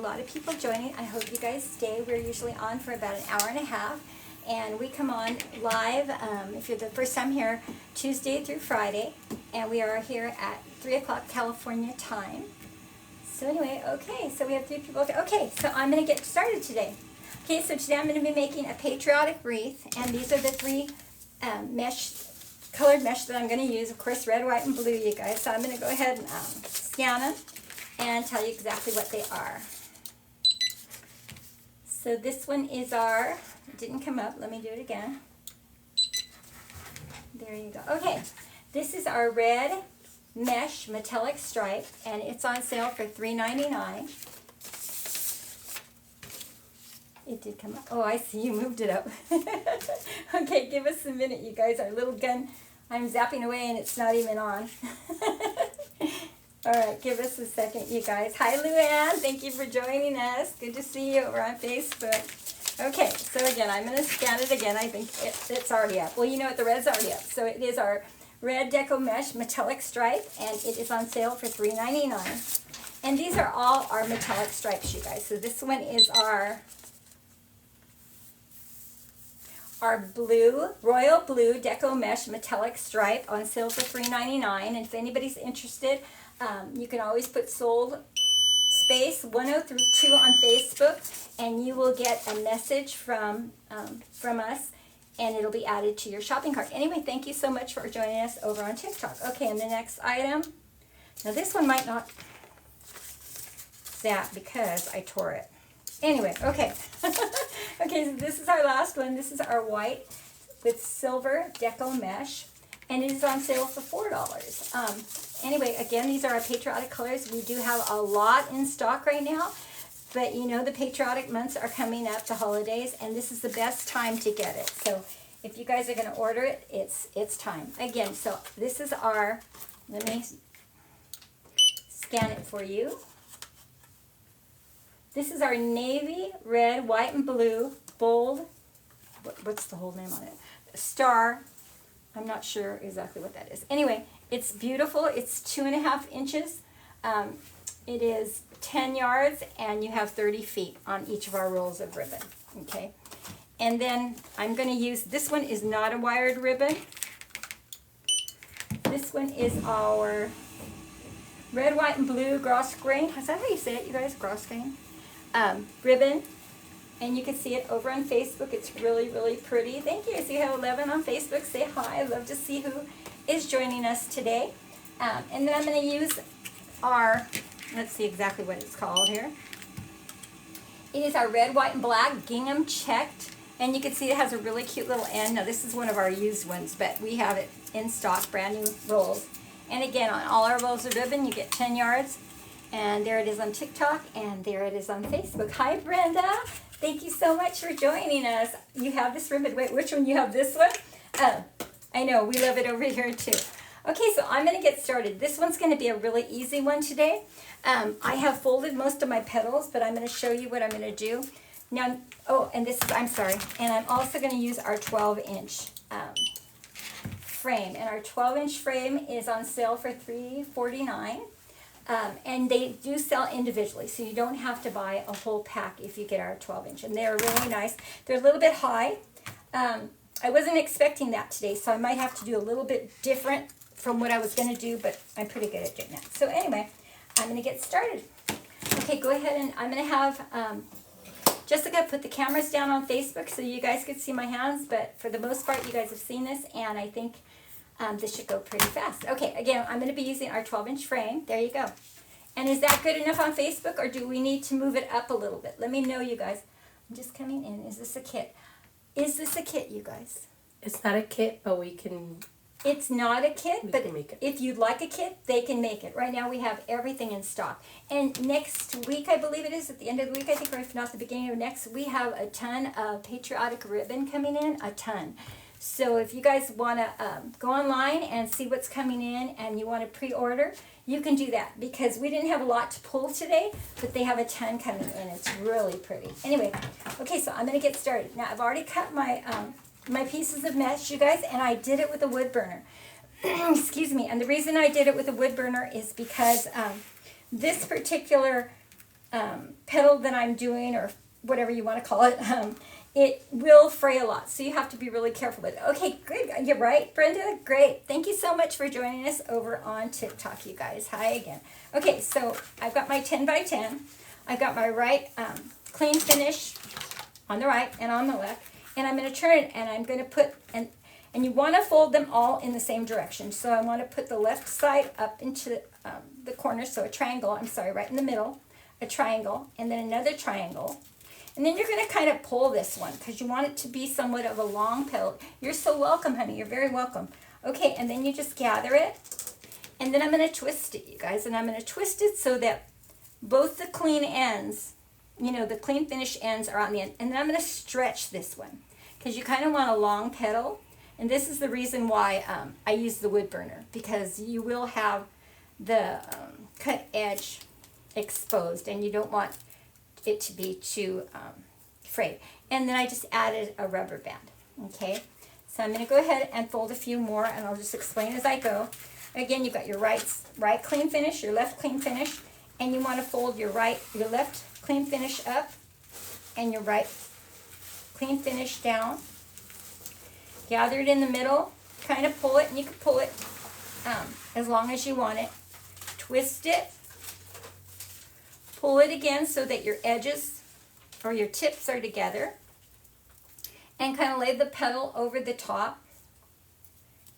lot of people joining. I hope you guys stay. We're usually on for about an hour and a half. And we come on live, if you're the first time here, Tuesday through Friday. And we are here at 3 o'clock California time. So anyway, okay, so we have 3 people. Okay, so I'm going to get started today. Okay, so today I'm going to be making a patriotic wreath. And these are the 3 colored mesh that I'm going to use. Of course, red, white, and blue, you guys. So I'm going to go ahead and scan them and tell you exactly what they are. So this one is our, it didn't come up, let me do it again. There you go. Okay, this is our red mesh metallic stripe, and it's on sale for $3.99. It did come up. Oh, I see, you moved it up. Okay, give us a minute, you guys. Our little gun, I'm zapping away and it's not even on. All right, give us a second, you guys. Hi, Luann. Thank you for joining us. Good to see you over on Facebook. Okay, so again, I'm going to scan it again. I think it's already up. Well, you know what? The red's already up. So it is our red deco mesh metallic stripe, and it is on sale for $3.99. And these are all our metallic stripes, you guys. So this one is our blue, royal blue deco mesh metallic stripe on sale for $3.99. And if anybody's interested, you can always put sold space 1032 on Facebook, and you will get a message from us, and it'll be added to your shopping cart. Anyway, thank you so much for joining us over on TikTok. Okay, and the next item, now this one might not zap because I tore it. Anyway, okay. Okay, so this is our last one. This is our white with silver deco mesh, and it is on sale for $4. Anyway, again, these are our patriotic colors. We do have a lot in stock right now, but you know the patriotic months are coming up, the holidays, and this is the best time to get it. So if you guys are going to order it, it's time. Again, so this is our, let me scan it for you. This is our navy, red, white, and blue, bold, what's the whole name on it? Star. I'm not sure exactly what that is. Anyway, it's beautiful. It's 2.5 inches. It is 10 yards, and you have 30 feet on each of our rolls of ribbon. Okay, and then I'm going to use, this one is not a wired ribbon. This one is our red, white, and blue grosgrain. Is that how you say it, you guys? Grosgrain ribbon. And you can see it over on Facebook. It's really, really pretty. Thank you. I see you have 11 on Facebook. Say hi. I'd love to see who is joining us today. And then I'm going to use our, let's see exactly what it's called here. It is our red, white, and black gingham checked. And you can see it has a really cute little end. Now, this is one of our used ones, but we have it in stock, brand new rolls. And again, on all our rolls of ribbon, you get 10 yards. And there it is on TikTok, and there it is on Facebook. Hi, Brenda. Thank you so much for joining us. You have this ribbon. Wait, which one? You have this one? I know. We love it over here, too. Okay, so I'm going to get started. This one's going to be a really easy one today. I have folded most of my petals, but I'm going to show you what I'm going to do. Now, oh, and this is, I'm sorry. And I'm also going to use our 12-inch frame. And our 12-inch frame is on sale for $3.49. And they do sell individually, so you don't have to buy a whole pack if you get our 12-inch. And they're really nice. They're a little bit high. I wasn't expecting that today, so I might have to do a little bit different from what I was going to do, but I'm pretty good at doing that. So anyway, I'm going to get started. Okay, go ahead, and I'm going to have Jessica put the cameras down on Facebook so you guys could see my hands, but for the most part, you guys have seen this, and I think this should go pretty fast. Okay, again, I'm going to be using our 12-inch frame. There you go. And is that good enough on Facebook, or do we need to move it up a little bit? Let me know, you guys. I'm just coming in. Is this a kit? Is this a kit, you guys? It's not a kit, but we can... It's not a kit, but make it. If you'd like a kit, they can make it. Right now we have everything in stock. And next week, I believe it is, at the end of the week, I think, or if not the beginning of next, we have a ton of patriotic ribbon coming in, a ton. So if you guys want to go online and see what's coming in and you want to pre-order, you can do that, because we didn't have a lot to pull today, but they have a ton coming in. It's really pretty. Anyway, okay, so I'm going to get started. Now, I've already cut my my pieces of mesh, you guys, and I did it with a wood burner. Excuse me. And the reason I did it with a wood burner is because this particular petal that I'm doing, or whatever you want to call it, it will fray a lot. So you have to be really careful with it. Okay, good. You're right, Brenda. Great. Thank you so much for joining us over on TikTok, you guys. Hi again. Okay, so I've got my 10 by 10. I've got my right clean finish on the right and on the left. And I'm going to turn it, and I'm going to put, and you want to fold them all in the same direction. So I want to put the left side up into the corner, so a triangle, I'm sorry, right in the middle, a triangle, and then another triangle. And then you're going to kind of pull this one because you want it to be somewhat of a long petal. You're so welcome, honey. You're very welcome. Okay, and then you just gather it. And then I'm going to twist it, you guys. And I'm going to twist it so that both the clean ends, you know, the clean finish ends are on the end. And then I'm going to stretch this one because you kind of want a long petal. And this is the reason why I use the wood burner, because you will have the cut edge exposed and you don't want it to be too frayed. And then I just added a rubber band. Okay, so I'm going to go ahead and fold a few more, and I'll just explain as I go. Again, you've got your right clean finish, your left clean finish, and you want to fold your left clean finish up and your right clean finish down. Gather it in the middle, kind of pull it, and you can pull it as long as you want it. Twist it. Pull it again so that your edges or your tips are together, and kind of lay the petal over the top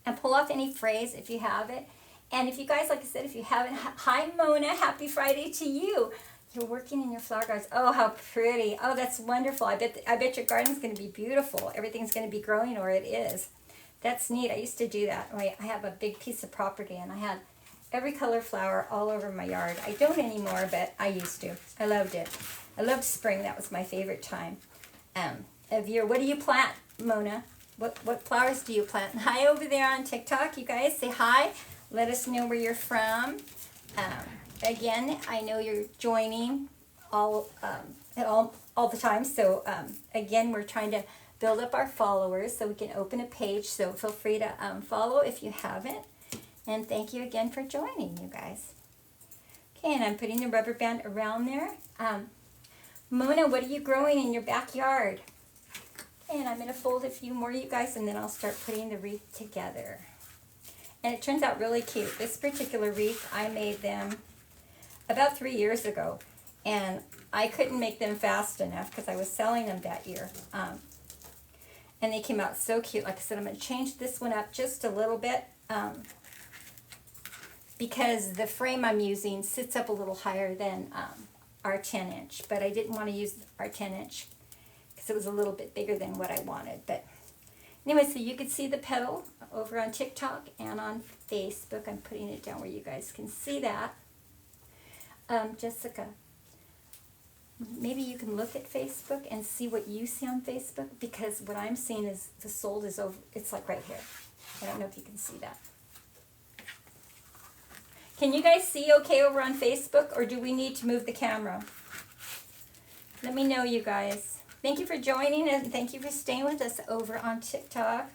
and pull off any frays if you have it. And if you guys, like I said, if you haven't, hi Mona, happy Friday to you. You're working in your flower gardens. Oh, how pretty. Oh, that's wonderful. I bet your garden's going to be beautiful. Everything's going to be growing, or it is. That's neat. I used to do that. I have a big piece of property, and I had every color flower all over my yard. I don't anymore, but I used to. I loved it. I loved spring. That was my favorite time of year. What do you plant, Mona? What flowers do you plant? And hi over there on TikTok, you guys. Say hi. Let us know where you're from. Again, I know you're joining all the time. So again, we're trying to build up our followers so we can open a page. So feel free to follow if you haven't. And thank you again for joining, you guys. Okay, and I'm putting the rubber band around there. Mona, what are you growing in your backyard? Okay, and I'm going to fold a few more, you guys, and then I'll start putting the wreath together. And it turns out really cute. This particular wreath, I made them about 3 years ago. And I couldn't make them fast enough because I was selling them that year. And they came out so cute. Like I said, I'm going to change this one up just a little bit. Because the frame I'm using sits up a little higher than our 10-inch. But I didn't want to use our 10-inch because it was a little bit bigger than what I wanted. But anyway, so you can see the petal over on TikTok and on Facebook. I'm putting it down where you guys can see that. Jessica, maybe you can look at Facebook and see what you see on Facebook, because what I'm seeing is the sold is over. It's like right here. I don't know if you can see that. Can you guys see okay over on Facebook, or do we need to move the camera? Let me know, you guys. Thank you for joining, and thank you for staying with us over on TikTok.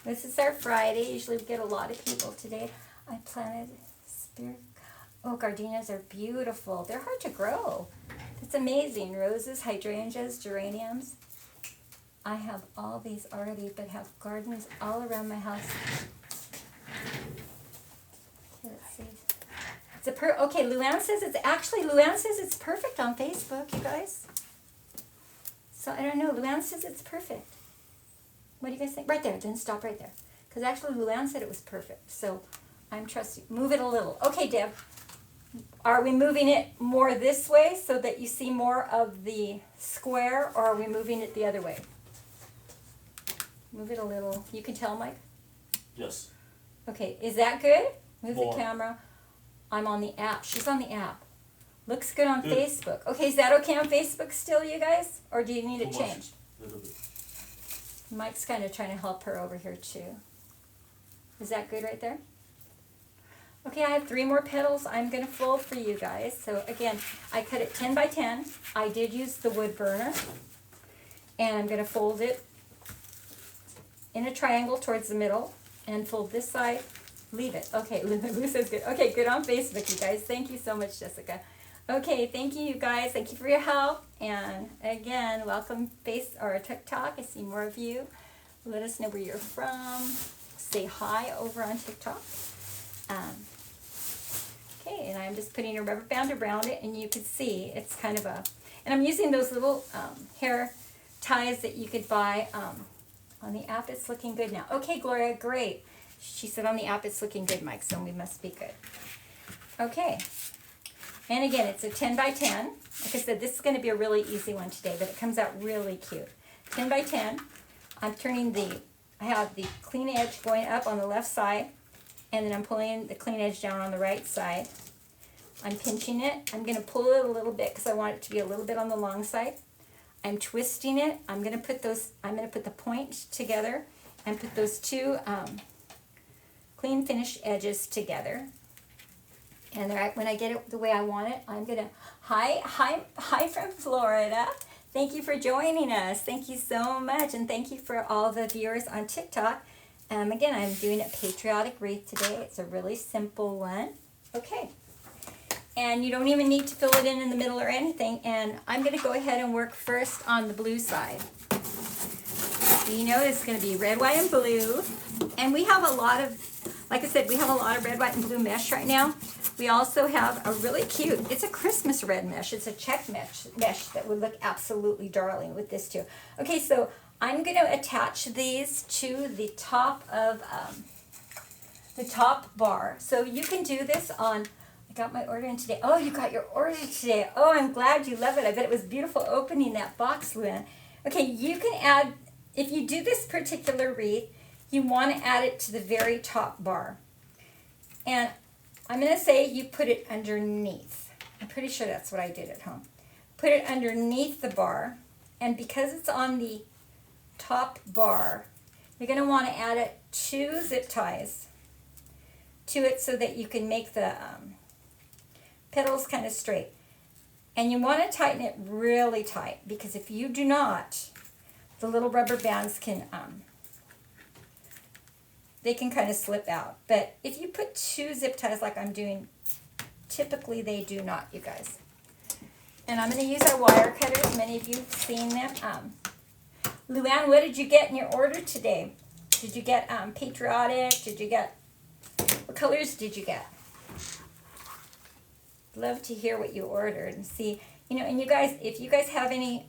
This is our Friday. Usually we get a lot of people today. I planted spirit. Oh, gardenias are beautiful. They're hard to grow. It's amazing. Roses, hydrangeas, geraniums. I have all these already, but have gardens all around my house. Okay, let's see. Okay, Luann says it's perfect on Facebook, you guys. So I don't know. Luann says it's perfect. What do you guys think? Right there. Then stop right there. Because actually Luann said it was perfect. So I'm trusting. Move it a little. Okay, Deb. Are we moving it more this way so that you see more of the square, or are we moving it the other way? Move it a little. You can tell, Mike? Yes. Okay, is that good? Move More. the camera. I'm on the app. She's on the app. Looks good on Good. Facebook. Okay, is that okay on Facebook still, you guys? Or do you need it Too much. changed? Little bit. Mike's kind of trying to help her over here too. Is that good right there? Okay, I have 3 more petals I'm going to fold for you guys. So again, I cut it 10 by 10. I did use the wood burner. And I'm going to fold it in a triangle towards the middle and fold this side. Leave it. Okay, Lou says good. Okay, good on Facebook, you guys. Thank you so much, Jessica. Okay, thank you guys. Thank you for your help. And again, welcome or TikTok. I see more of you. Let us know where you're from. Say hi over on TikTok. Okay, and I'm just putting a rubber band around it, and you can see it's kind of and I'm using those little hair ties that you could buy on the app. It's looking good now. Okay, Gloria, great. She said on the app it's looking good, Mike, so we must be good. Okay, and again, it's a 10 by 10. Like I said, this is going to be a really easy one today, but it comes out really cute. 10 by 10. I'm turning I have the clean edge going up on the left side, and then I'm pulling the clean edge down on the right side. I'm pinching it. I'm going to pull it a little bit because I want it to be a little bit on the long side. I'm twisting it. I'm going to put the point together and put those two clean finished edges together. And when I get it the way I want it, I'm going to, hi from Florida. Thank you for joining us. Thank you so much. And thank you for all the viewers on TikTok. Again, I'm doing a Patriotic wreath today. It's a really simple one. Okay. And you don't even need to fill it in the middle or anything. And I'm going to go ahead and work first on the blue side. You know it's going to be red, white, and blue. And we have a lot of, like I said, we have a lot of red, white, and blue mesh right now. We also have a really cute, it's a Christmas red mesh. It's a check mesh that would look absolutely darling with this too. Okay, so I'm going to attach these to the top of the top bar. So you can do this on, I got my order in today. Oh, you got your order today. Oh, I'm glad you love it. I bet it was beautiful opening that box, Luann. Okay, you can add, if you do this particular wreath, you want to add it to the very top bar. And I'm going to say you put it underneath. I'm pretty sure that's what I did at home. Put it underneath the bar, and because it's on the top bar, you're going to want to add it 2 zip ties to it so that you can make the petals kind of straight. And you want to tighten it really tight, because if you do not, the little rubber bands can they can kind of slip out. But if you put 2 zip ties like I'm doing, typically they do not, you guys. And I'm going to use our wire cutters. Many of you have seen them. Luann, what did you get in your order today? Did you get Patriotic? Did you get, what colors did you get? Love to hear what you ordered and see, you know, and you guys, if you guys have any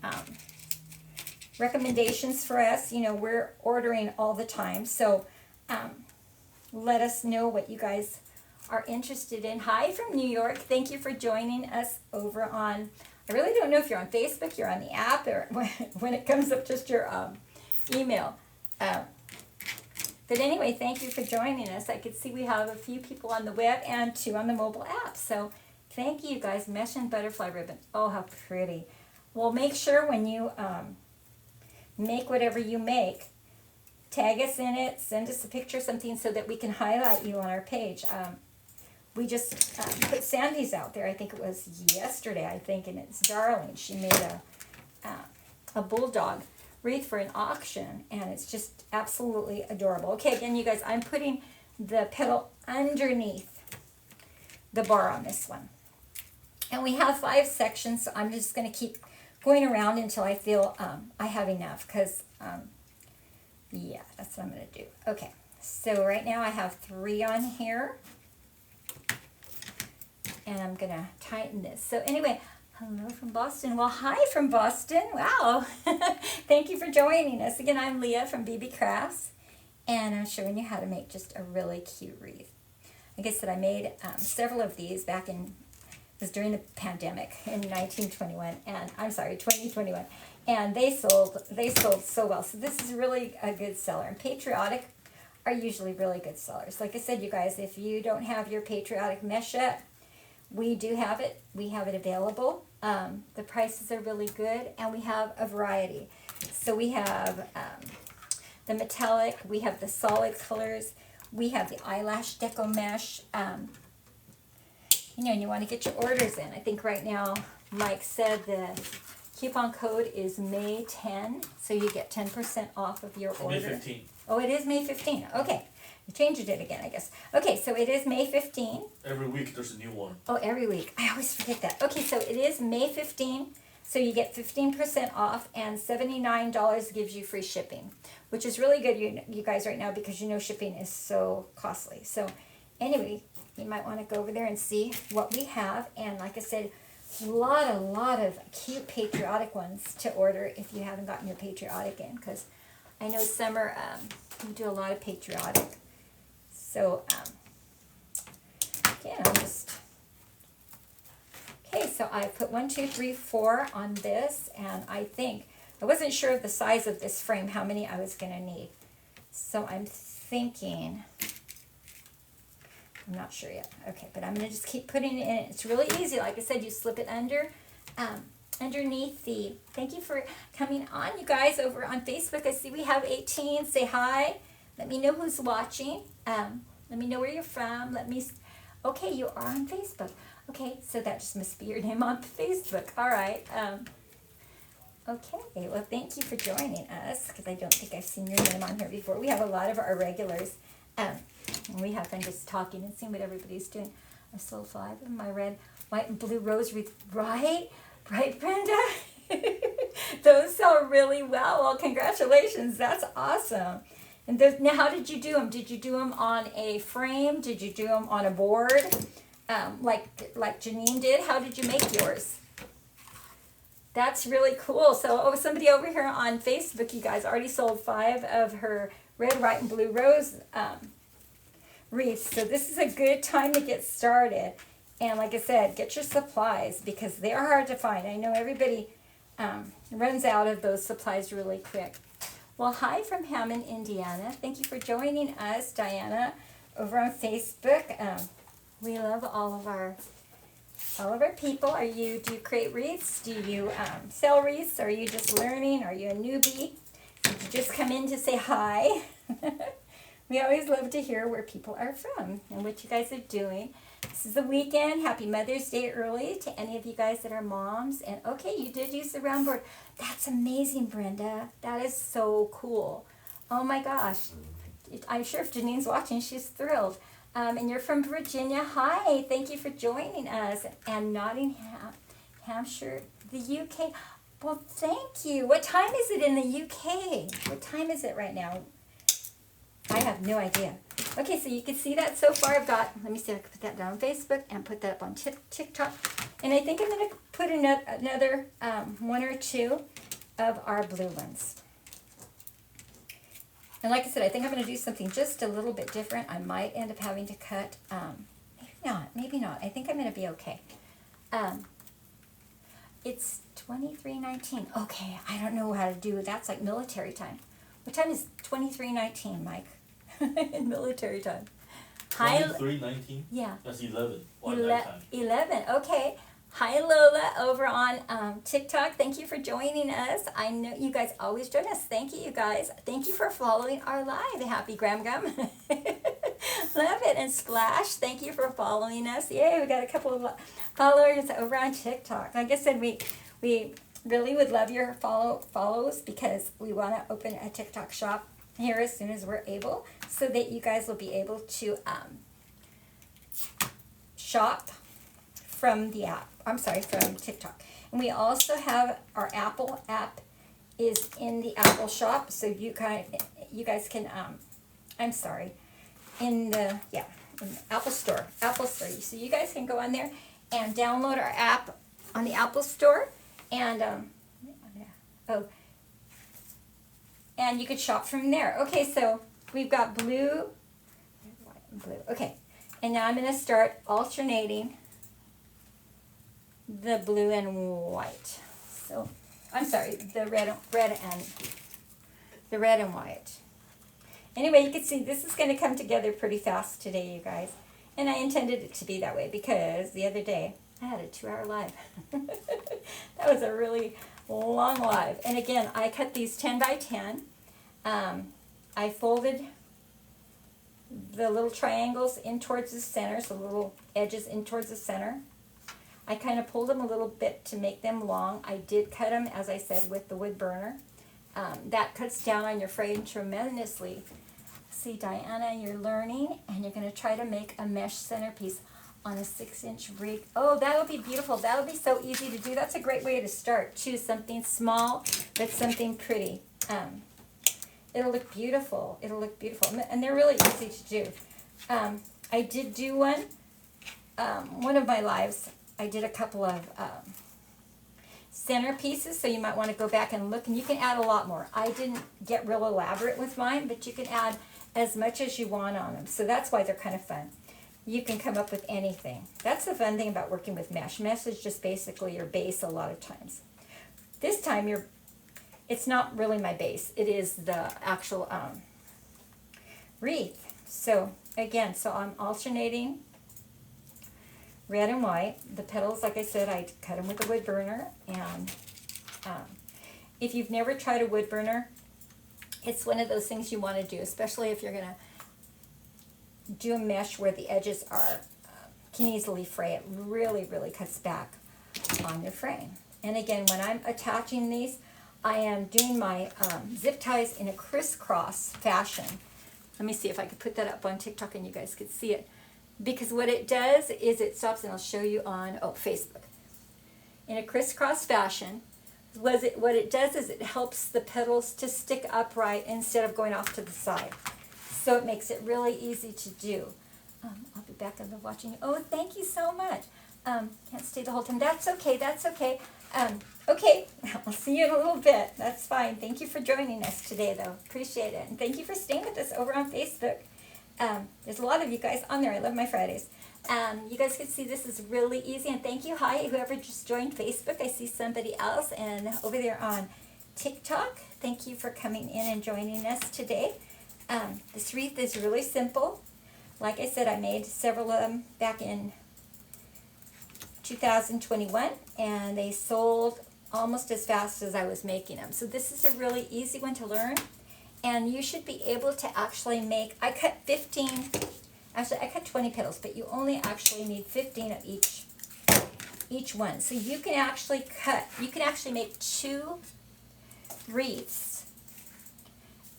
recommendations for us, you know, we're ordering all the time. So let us know what you guys are interested in. Hi from New York. Thank you for joining us over on, I really don't know if you're on Facebook, you're on the app, or when it comes up just your email. But anyway, thank you for joining us. I could see we have a few people on the web and 2 on the mobile app. So thank you guys. Mesh and butterfly ribbon. Oh, how pretty. Well, make sure when you make whatever you make, tag us in it, send us a picture of something so that we can highlight you on our page. We just put Sandy's out there, I think it was yesterday, and it's darling. She made a bulldog wreath for an auction, and it's just absolutely adorable. Okay, again, you guys, I'm putting the petal underneath the bar on this one. And we have 5 sections, so I'm just going to keep going around until I feel I have enough, because yeah, that's what I'm going to do. Okay, so right now I have 3 on here. And I'm going to tighten this. So anyway, hello from Boston. Well, hi from Boston. Wow. Thank you for joining us. Again, I'm Leah from BBCrafts. And I'm showing you how to make just a really cute wreath. Like I said, I made several of these back in, it was during the pandemic in 2021. And they sold so well. So this is really a good seller. And Patriotic are usually really good sellers. Like I said, you guys, if you don't have your Patriotic mesh yet, we do have it. We have it available. The prices are really good, and we have a variety. So we have the metallic, we have the solid colors, we have the eyelash deco mesh. You know, and you want to get your orders in. I think right now, Mike said the coupon code is May 10, so you get 10% off of your order. May 15. Oh, it is May 15. Okay. You changed it again, I guess. Okay, so it is May 15. Every week there's a new one. Oh, every week. I always forget that. Okay, so it is May 15. So you get 15% off, and $79 gives you free shipping, which is really good, you guys, right now, because you know shipping is so costly. So anyway, you might want to go over there and see what we have. And like I said, a lot of cute patriotic ones to order if you haven't gotten your patriotic in, because I know Summer, we do a lot of patriotic. So, again, I'm just... Okay, so I put 1, 2, 3, 4 on this, and I wasn't sure of the size of this frame, how many I was going to need. So I'm thinking, I'm not sure yet. Okay, but I'm going to just keep putting it in. It's really easy. Like I said, you slip it underneath the, thank you for coming on, you guys, over on Facebook. I see we have 18. Say hi. Let me know who's watching. Let me know where you're from. Okay, you are on Facebook. Okay, so that just must be your name on Facebook. All right. Okay, well, thank you for joining us, because I don't think I've seen your name on here before. We have a lot of our regulars. And we have fun just talking and seeing what everybody's doing. I sold 5 of my red, white, and blue rose wreath. Right, Brenda? Those sell really well. Well, congratulations. That's awesome. And now, how did you do them? Did you do them on a frame? Did you do them on a board? Like Janine did? How did you make yours? That's really cool. So, somebody over here on Facebook, you guys, already sold 5 of her red, white, and blue rose wreaths. So this is a good time to get started. And like I said, get your supplies, because they are hard to find. I know everybody runs out of those supplies really quick. Well, hi from Hammond, Indiana. Thank you for joining us, Diana, over on Facebook. We love all of our people. Do you create wreaths? Do you sell wreaths? Are you just learning? Are you a newbie? Did you just come in to say hi? We always love to hear where people are from and what you guys are doing. This is the weekend. Happy Mother's Day early to any of you guys that are moms. And okay, you did use the round board. That's amazing, Brenda. That is so cool. Oh my gosh. I'm sure if Janine's watching, she's thrilled. And you're from Virginia. Hi, thank you for joining us. And Nottingham, Hampshire, the UK. Well, thank you. What time is it in the UK? What time is it right now? I have no idea. Okay, so you can see that so far. I've got, let me see if I can put that down on Facebook and put that up on TikTok. And I think I'm going to put another 1 or 2 of our blue ones. And like I said, I think I'm going to do something just a little bit different. I might end up having to cut, maybe not. I think I'm going to be okay. It's 23:19. Okay, I don't know how to do it. That's like military time. What time is 23:19, Mike? In military time. 23:19? Yeah. That's 11. 11. Okay. Hi, Lola, over on TikTok. Thank you for joining us. I know you guys always join us. Thank you, you guys. Thank you for following our live. Happy Graham Gum. Love it. And Splash, thank you for following us. Yay, we got a couple of followers over on TikTok. Like I said, we really would love your follows, because we want to open a TikTok shop here as soon as we're able, so that you guys will be able to shop from the app. From TikTok. And we also have our Apple app is in the Apple shop, so you guys can in the Apple Store. So you guys can go on there and download our app on the Apple Store, and and you could shop from there. Okay, so we've got blue, white, and blue. Okay, and now I'm going to start alternating the blue and white. So, I'm sorry, the red and white. Anyway, you can see this is going to come together pretty fast today, you guys. And I intended it to be that way, because the other day I had a 2-hour live. That was a really long live. And again, I cut these 10 by 10. I folded the little triangles in towards the center, so the little edges in towards the center. I kind of pulled them a little bit to make them long. I did cut them, as I said, with the wood burner. That cuts down on your frame tremendously. See, Diana, you're learning, and you're going to try to make a mesh centerpiece on a 6-inch rig. Oh, that would be beautiful. That would be so easy to do. That's a great way to start. Choose something small, but something pretty. It'll look beautiful. It'll look beautiful. And they're really easy to do. I did do one of my lives. I did a couple of centerpieces, so you might want to go back and look, and you can add a lot more. I didn't get real elaborate with mine, but you can add as much as you want on them. So that's why they're kind of fun. You can come up with anything. That's the fun thing about working with mesh. Mesh is just basically your base a lot of times. This time it's not really my base. It is the actual wreath. So again, I'm alternating red and white. The petals, like I said, I cut them with a wood burner. And if you've never tried a wood burner, it's one of those things you want to do, especially if you're going to do a mesh where the edges are can easily fray. It really, really cuts back on your frame. And again, when I'm attaching these, I am doing my zip ties in a crisscross fashion. Let me see if I could put that up on TikTok and you guys could see it. Because what it does is it stops, and I'll show you on Facebook. In a crisscross fashion, what it does is it helps the petals to stick upright instead of going off to the side. So it makes it really easy to do. I'll be back on the watching. Oh, thank you so much. Can't stay the whole time. That's okay. That's okay. Okay, I'll see you in a little bit. That's fine. Thank you for joining us today, though. Appreciate it. And thank you for staying with us over on Facebook. There's a lot of you guys on there. I love my Fridays. You guys can see this is really easy. And thank you. Hi, whoever just joined Facebook. I see somebody else. And over there on TikTok, thank you for coming in and joining us today. This wreath is really simple. Like I said, I made several of them back in 2021, and they sold almost as fast as I was making them. So this is a really easy one to learn, and you should be able to actually make, I cut 20 petals, but you only actually need 15 of each one. So you can actually make 2 wreaths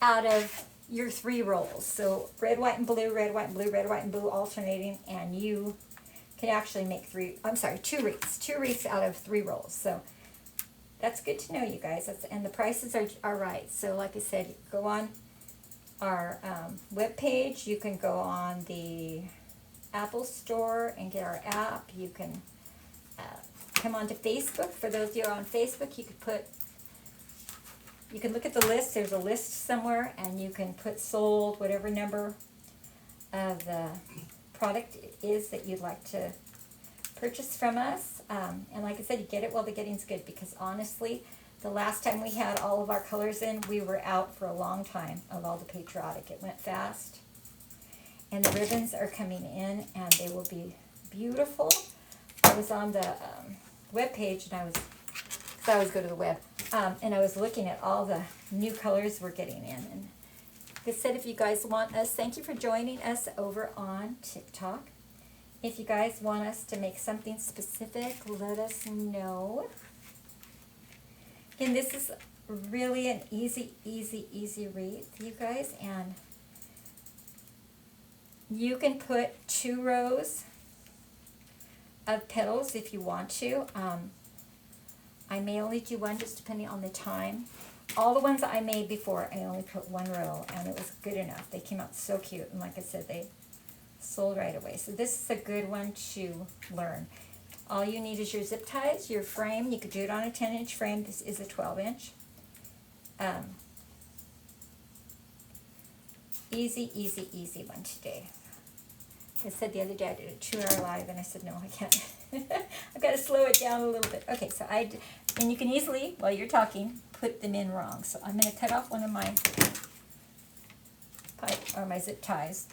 out of your 3 rolls. So red, white, and blue, red, white, and blue, red, white, and blue alternating, and you can actually make 2 wreaths out of 3 rolls. So that's good to know, you guys. And the prices are right. So like I said, go on our webpage. You can go on the Apple Store and get our app. You can come onto Facebook. For those of you who are on Facebook, you can look at the list. There's a list somewhere, and you can put sold, whatever number of the product is that you'd like to purchase from us. And like I said, you get it while the getting's good, because honestly, the last time we had all of our colors in, we were out for a long time of all the Patriotic. It went fast. And the ribbons are coming in, and they will be beautiful. I was on the web page, and I always go to the web, and I was looking at all the new colors we're getting in. And like I said, if you guys want us, thank you for joining us over on TikTok. If you guys want us to make something specific, let us know. And this is really an easy wreath, you guys. And you can put 2 rows of petals if you want to. I may only do 1, just depending on the time. All the ones that I made before, I only put 1 row, and it was good enough. They came out so cute, and like I said, they sold right away. So this is a good one to learn. All you need is your zip ties, your frame. You could do it on a 10-inch frame. This is a 12-inch. Easy one today. I said the other day I did a 2-hour live, and I said, no, I can't. I've got to slow it down a little bit. Okay, so and you can easily, while you're talking, put them in wrong. So I'm going to cut off one of my my zip ties,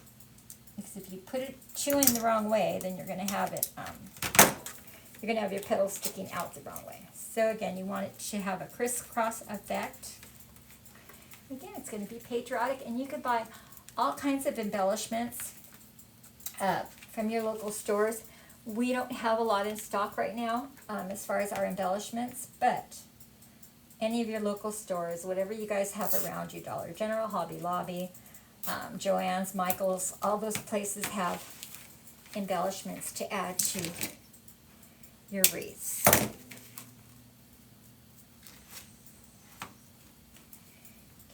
because if you put 2 in the wrong way, then you're going to have it. You're going to have your petals sticking out the wrong way. So again, you want it to have a crisscross effect. Again, it's going to be Patriotic, and you could buy all kinds of embellishments from your local stores. We don't have a lot in stock right now as far as our embellishments, but any of your local stores, whatever you guys have around you, Dollar General, Hobby Lobby, Joann's, Michael's, all those places have embellishments to add to your wreaths.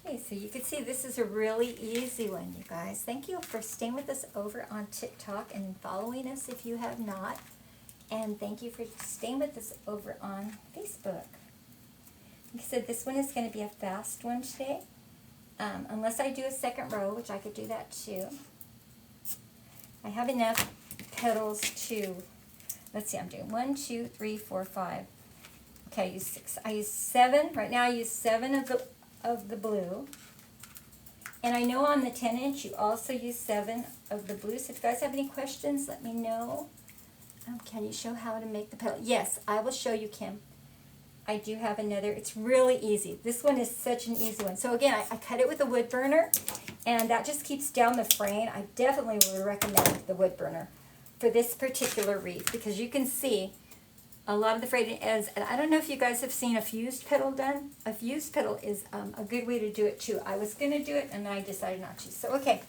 Okay, so you can see this is a really easy one, you guys. Thank you for staying with us over on TikTok and following us if you have not. And thank you for staying with us over on Facebook. Like I said, this one is going to be a fast one today. Unless I do a second row, which I could do that too. I have enough petals to, let's see, I'm doing 1, 2, 3, 4, 5. Okay, I use 6. I use 7. Right now I use 7 of the blue. And I know on the 10-inch you also use 7 of the blue. So if you guys have any questions, let me know. Can you show how to make the petal? Yes, I will show you, Kim. I do have another. It's really easy. This one is such an easy one. So again, I cut it with a wood burner, and that just keeps down the fraying. I definitely would recommend the wood burner for this particular wreath, because you can see a lot of the frayed ends. And I don't know if you guys have seen a fused petal done. A fused petal is a good way to do it too. I was going to do it, and I decided not to. So okay,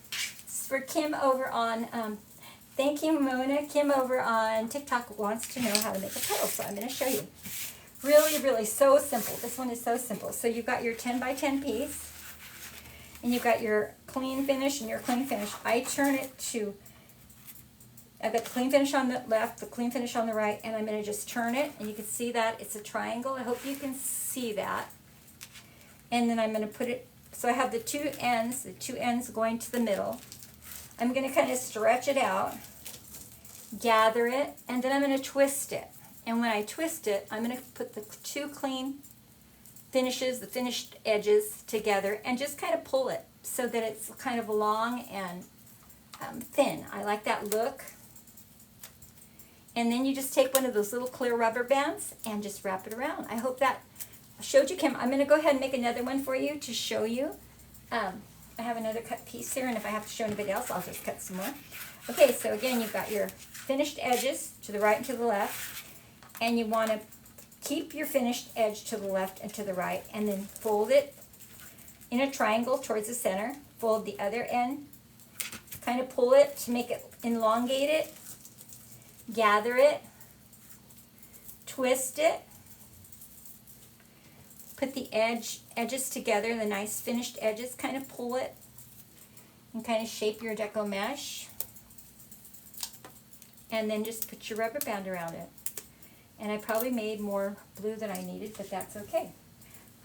this is for Kim over on, thank you, Mona. Kim over on TikTok wants to know how to make a petal, so I'm going to show you. Really, really so simple. This one is so simple. So you've got your 10 by 10 piece, and you've got your clean finish and your clean finish. I turn it to, I've got the clean finish on the left, the clean finish on the right, and I'm going to just turn it, and you can see that it's a triangle. I hope you can see that. And then I'm going to put it, so I have the two ends going to the middle. I'm going to kind of stretch it out, gather it, and then I'm going to twist it. And when I twist it, I'm going to put the two clean finishes, the finished edges together, and just kind of pull it so that it's kind of long and thin. I like that look. And then you just take one of those little clear rubber bands and just wrap it around. I hope that showed you, Kim. I'm going to go ahead and make another one for you to show you. I have another cut piece here, and if I have to show anybody else, I'll just cut some more. Okay, so again, you've got your finished edges to the right and to the left. And you want to keep your finished edge to the left and to the right, and then fold it in a triangle towards the center. Fold the other end, kind of pull it to make it, elongate it, gather it, twist it, put the edges together, the nice finished edges, kind of pull it, and kind of shape your deco mesh, and then just put your rubber band around it. And I probably made more blue than I needed, but that's okay.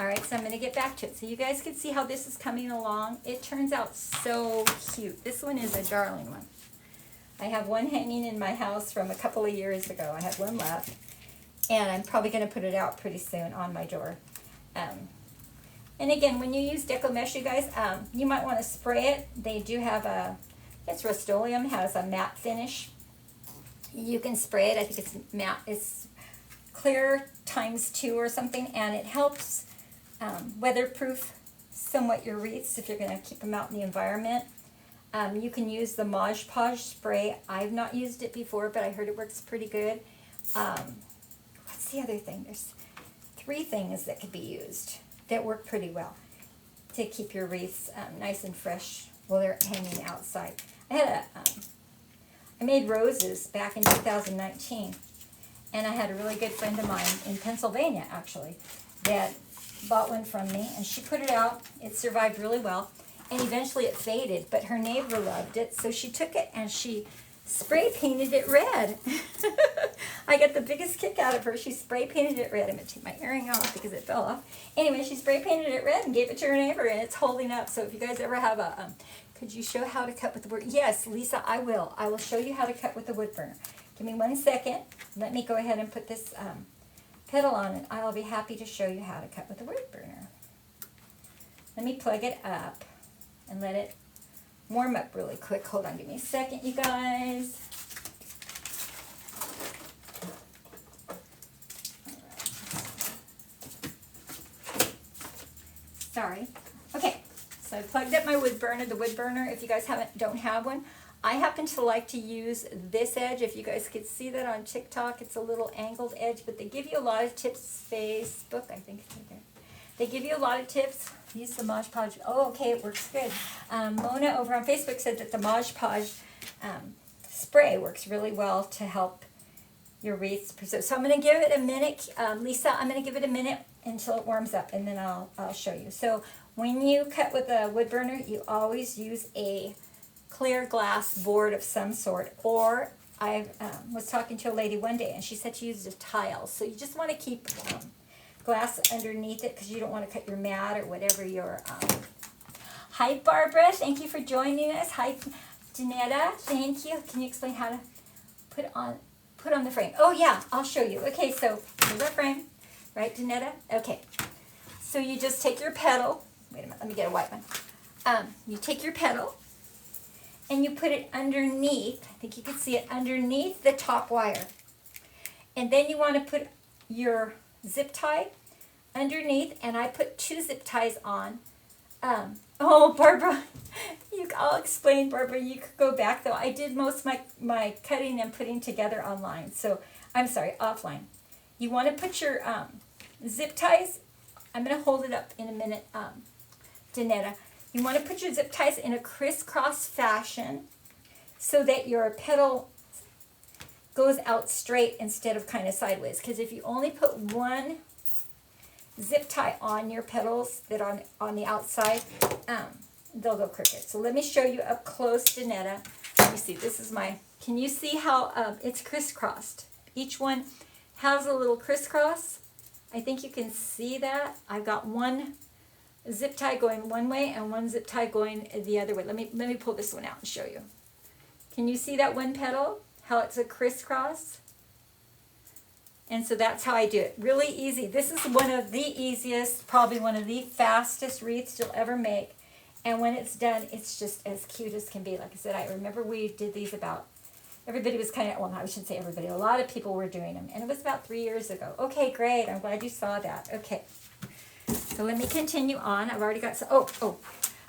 All right, so I'm going to get back to it. So you guys can see how this is coming along. It turns out so cute. This one is a darling one. I have one hanging in my house from a couple of years ago. I have one left, and I'm probably going to put it out pretty soon on my door. And again, when you use deco mesh, you guys, you might want to spray it. They do have it's Rust-Oleum, has a matte finish. You can spray it. I think it's matte. It's clear ×2 or something, and it helps weatherproof somewhat your wreaths if you're going to keep them out in the environment. You can use the Mod Podge spray. I've not used it before, but I heard it works pretty good. What's the other thing? There's 3 things that could be used that work pretty well to keep your wreaths nice and fresh while they're hanging outside. I made roses back in 2019, and I had a really good friend of mine in Pennsylvania, actually, that bought one from me, and she put it out. It survived really well, and eventually it faded, but her neighbor loved it, so she took it and she spray painted it red. I got the biggest kick out of her. She spray painted it red. I'm going to take my earring off because it fell off. Anyway, she spray painted it red and gave it to her neighbor, and it's holding up. So if you guys ever have a, could you show how to cut with the wood? Yes, Lisa, I will. I will show you how to cut with the wood burner. Give me 1 second. Let me go ahead and put this petal on it. I'll be happy to show you how to cut with the wood burner. Let me plug it up and let it warm up really quick. Hold on, give me a second, you guys. Sorry. Okay, so I plugged up my wood burner. The wood burner, if you guys don't have one, I happen to like to use this edge. If you guys could see that on TikTok, it's a little angled edge, but they give you a lot of tips. Facebook, I think it's right there. They give you a lot of tips. Use the Mod Podge. Oh, okay, it works good. Mona over on Facebook said that the Mod Podge spray works really well to help your wreaths preserve. So I'm going to give it a minute. Lisa, I'm going to give it a minute until it warms up, and then I'll show you. So when you cut with a wood burner, you always use a clear glass board of some sort. Or I was talking to a lady one day, and she said she used a tile. So you just want to keep glass underneath it because you don't want to cut your mat or whatever your... Hi, Barbara. Thank you for joining us. Hi, Janetta. Thank you. Can you explain how to put on the frame? Oh, yeah. I'll show you. Okay, so here's our frame. Right, Janetta? Okay. So you just take your petal. Wait a minute. Let me get a white one. You take your petal, and you put it underneath. I think you can see it underneath the top wire. And then you want to put your zip tie underneath, and I put 2 zip ties on. Oh, Barbara, I'll explain, Barbara. You could go back, though. I did most of my cutting and putting together online. So, I'm sorry, offline. You want to put your zip ties. I'm going to hold it up in a minute, Danetta. You want to put your zip ties in a crisscross fashion so that your petal goes out straight instead of kind of sideways. Because if you only put one zip tie on your petals that on the outside, they'll go crooked. So let me show you up close, Danetta. Let me see. This is can you see how it's crisscrossed? Each one has a little crisscross. I think you can see that. I've got one zip tie going one way and one zip tie going the other way. Let me pull this one out and show you. Can you see that one petal? How it's a crisscross? And so that's how I do it. Really easy. This is one of the easiest, probably one of the fastest wreaths you'll ever make. And when it's done, it's just as cute as can be. Like I said, I remember we did these everybody was kind of, well, I shouldn't say everybody, a lot of people were doing them. And it was about 3 years ago. Okay, great. I'm glad you saw that. Okay. So let me continue on. I've already got some,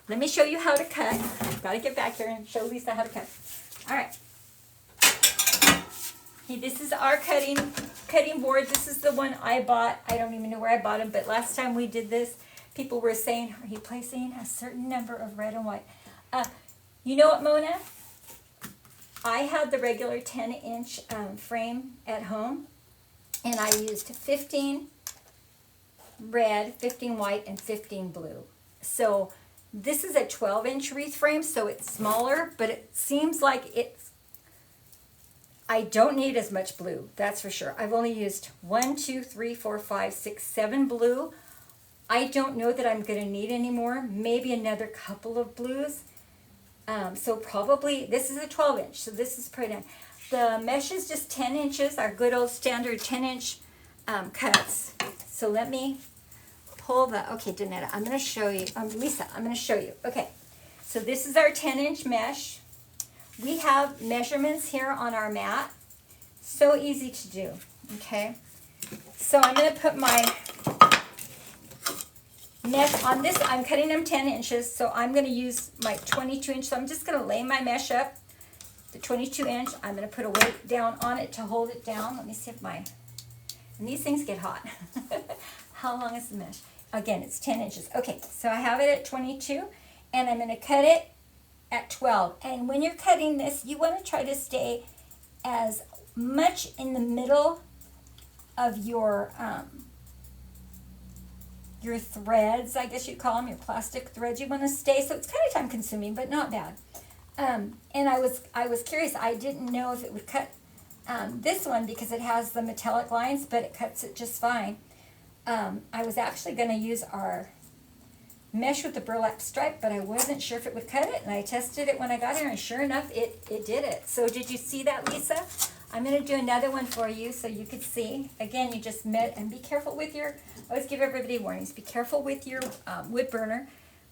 let me show you how to cut. I've got to get back here and show Lisa how to cut. All right. Okay, this is our cutting board. This is the one I bought. I don't even know where I bought them, but last time we did this, people were saying, are you placing a certain number of red and white? You know what, Mona? I had the regular 10-inch frame at home, and I used 15 red, 15 white, and 15 blue. So this is a 12-inch wreath frame, so it's smaller, but it seems like I don't need as much blue, that's for sure. I've only used 1, 2, 3, 4, 5, 6, 7 blue. I don't know that I'm going to need any more, maybe another couple of blues. So probably, this is a 12-inch, so this is pretty nice. The mesh is just 10 inches, our good old standard 10-inch cuts. So let me pull okay, Danetta, I'm going to show you, Lisa, I'm going to show you. Okay, so this is our 10-inch mesh. We have measurements here on our mat. So easy to do, okay? So I'm going to put my mesh on this. I'm cutting them 10 inches, so I'm going to use my 22-inch. So I'm just going to lay my mesh up, the 22-inch. I'm going to put a weight down on it to hold it down. Let me see if and these things get hot. How long is the mesh? Again, it's 10 inches. Okay, so I have it at 22, and I'm going to cut it at 12. And when you're cutting this, you want to try to stay as much in the middle of your threads, I guess you'd call them, your plastic threads. You want to stay, so it's kind of time consuming, but not bad. And I was curious. I didn't know if it would cut this one because it has the metallic lines, but it cuts it just fine. I was actually going to use our mesh with the burlap stripe, but I wasn't sure if it would cut it, and I tested it when I got here, and sure enough, it did it. So did you see that, Lisa? I'm going to do another one for you so you could see. Again, you just and be careful with I always give everybody warnings. Be careful with your wood burner.